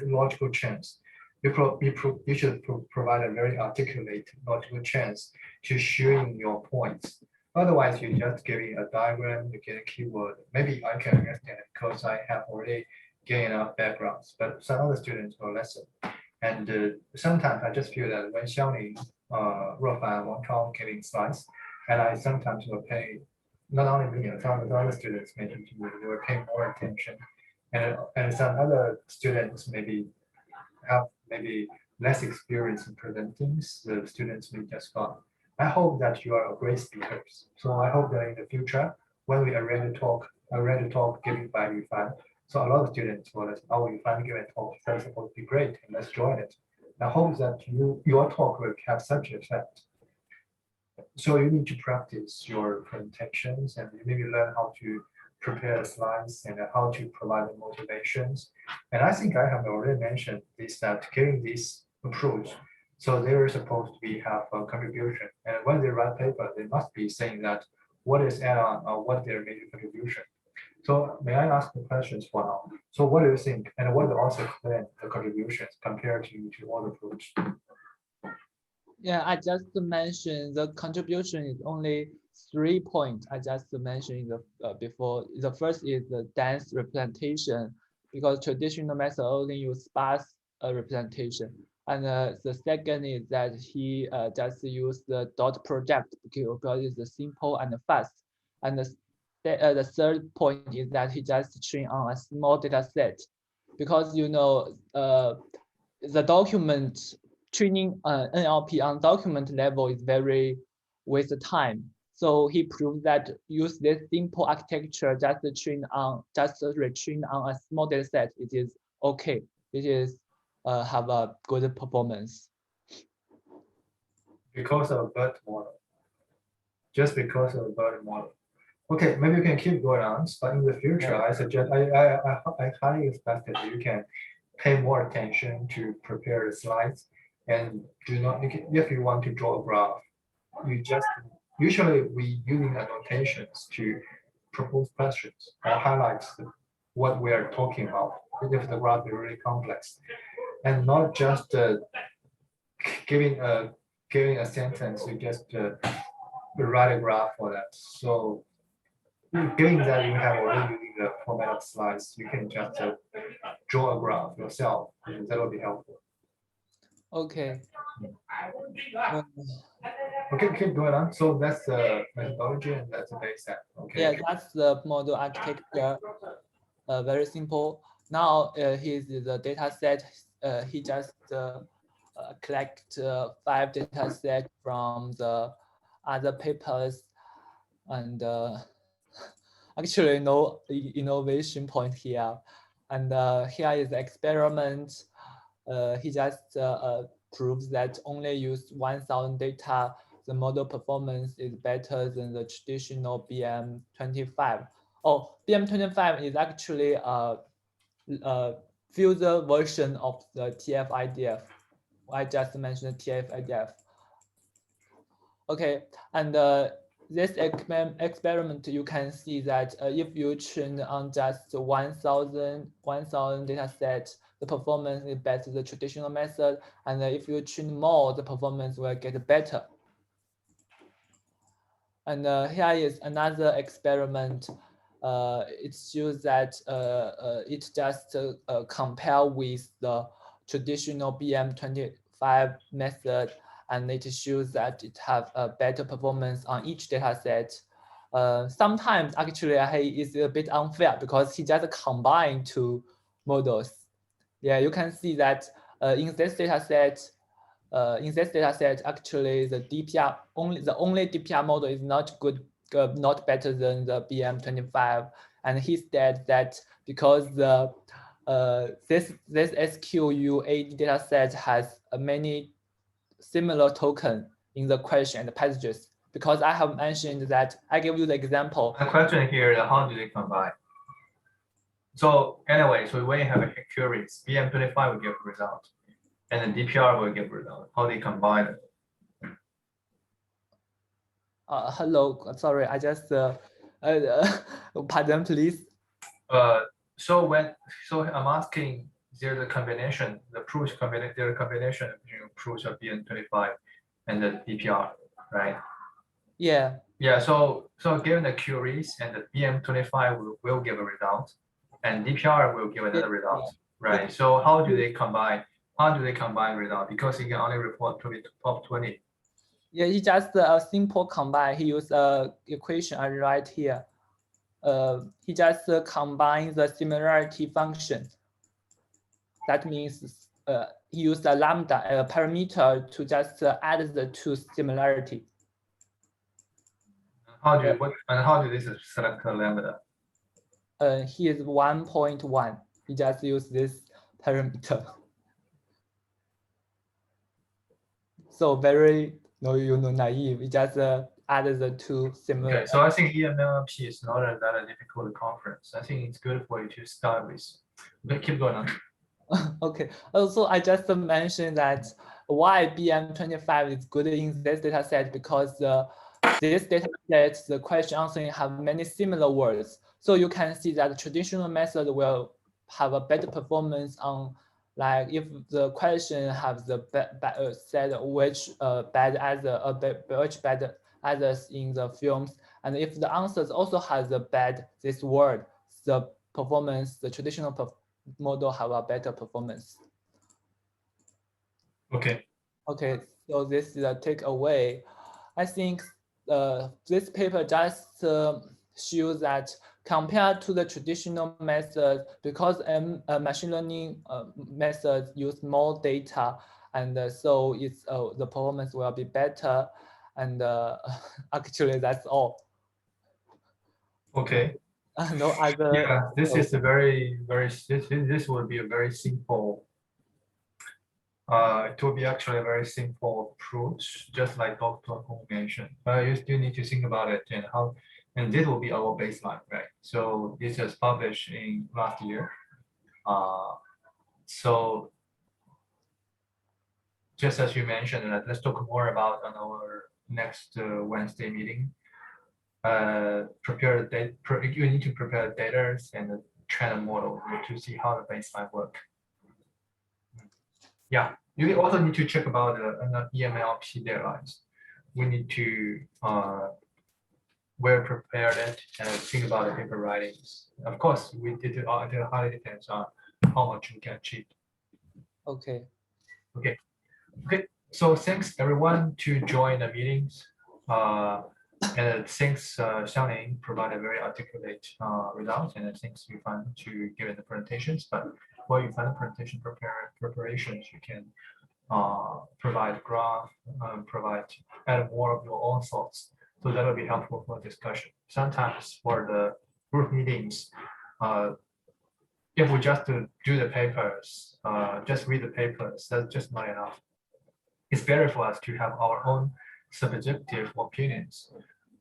logical chains. You should provide a very articulate logical chains to showing your points. Otherwise, you're just giving a diagram, you get a keyword. Maybe I can understand it because I have already gained enough backgrounds, but some other students are lesser. And sometimes I just feel that when Xianglin, Yufan, Wang Chao giving slides, and I sometimes will pay, not only me, some of the other students mentioned to me, they will pay more attention. And some other students have less experience in presenting, the students may just gone. I hope that you are great speakers. So I hope that in the future, when we arrange a talk given by Yufan, so a lot of students will let, oh, Yufan give a talk, that's supposed to be great, and let's join it. I hope that your talk will have such effect. So you need to practice your presentations, and you maybe learn how to prepare the slides and how to provide the motivations. And I think I have already mentioned this, that giving this approach, so they are supposed to have a contribution. And when they write paper, they must be saying that what is add-on or what their major contribution. So may I ask the questions for now? So what do you think? And what do you also explain the contributions compared to other approach? Yeah, I just mentioned the contribution is only 3 points I just mentioned before. The first is the dense representation, because traditional method only use sparse representation. And the second is that he just used the dot project because it's simple and fast. And the third point is that he just trained on a small data set, because the document training NLP on document level is very waste of time. So he proved that use this simple architecture just retrain on a small data set, it is okay. It is have a good performance. Because of BERT model. Just because of BERT model. Okay, maybe you can keep going on, but in the future, I suggest I highly expect that you can pay more attention to prepare the slides, and do not, if you want to draw a graph, you just usually we using annotations to propose questions or highlight what we are talking about if the graph is really complex, and not just giving a sentence. You just write a graph for that. So given that you have already using the format of slides, you can just draw a graph yourself, and that will be helpful. Okay. Okay, keep going on. So that's the methodology and that's the base set. Okay. Yeah, that's the model architecture. Very simple. Now here's the data set. He just collect 5 data set from the other papers, and actually no innovation point here. And here is the experiment. He just proves that only use 1,000 data, the model performance is better than the traditional BM25. Oh, BM25 is actually a future version of the TF-IDF. I just mentioned TF-IDF. Okay, and this experiment, you can see that if you train on just 1,000 data set, the performance is better than the traditional method. And if you train more, the performance will get better. And here is another experiment. It shows that it just compare with the traditional BM25 method, and it shows that it have a better performance on each data set. Sometimes actually it's a bit unfair because he just combined 2 models. Yeah, you can see that in this data set, actually the DPR the only DPR model is not good, not better than the BM25, and he said that because the this SQUAD data set has many similar token in the question and the passages. Because I have mentioned that I give you the example. The question here is how do they combine? So anyway, so when you have a queries, BM25 will give a result, and then DPR will give a result. How they combine it? Hello, sorry, I just pardon, please. So I'm asking, there's a combination, the proofs combination, there's a combination between proofs of BM25 and the DPR, right? Yeah. Yeah. So given the queries, and the BM25 will give a result, and DPR will give another result, right? So how do they combine? How do they combine result? Because you can only report to the top 20. Yeah, he just a simple combine. He used a equation I write here. He just combines the similarity function. That means he used a lambda, a parameter, to just add the 2 similarity. How do this select the lambda? He is 1.1. He just used this parameter. So very naive. We just added the 2 similar. Okay, so I think EMNLP is not that a difficult conference. I think it's good for you to start with. Okay, keep going on. Okay. Also, I just mentioned that why BM25 is good in this data set, because this data set, the question answering have many similar words. So you can see that the traditional method will have a better performance on Like if the question has the said which bad others in the films, and if the answers also has the bad this word, the performance, the traditional model have a better performance. Okay. Okay, so this is a takeaway. I think this paper just shows that compared to the traditional method, because machine learning methods use more data, and so it's the performance will be better. And actually, that's all. Okay. No other. Yeah, this is a very this will be a very simple. It will be actually a very simple approach, just like Dr. Hong mentioned. But you still need to think about it and how, and this will be our baseline, right? So this was published in last year. So just as you mentioned, let's talk more about on our next Wednesday meeting. Prepare the data. You need to prepare data and train a model to see how the baseline work. Yeah, you also need to check about the EMNLP deadlines. We need to well prepare it and think about the paper writings. Of course, we did it highly depends on how much we can achieve. Okay. Okay. So thanks everyone to join the meetings. And thanks Xianglin provided very articulate results, and thanks Yufan to give the presentations. But while you find the presentation preparations, you can provide graph, add more of your own thoughts. So that will be helpful for discussion. Sometimes for the group meetings, if we just do the papers, just read the papers, that's just not enough. It's better for us to have our own subjective opinions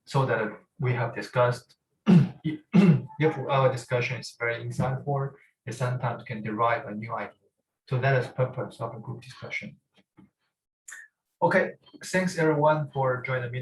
so that we have discussed. If our discussion is very insightful, it sometimes can derive a new idea. So that is the purpose of a group discussion. Okay, thanks everyone for joining the meeting.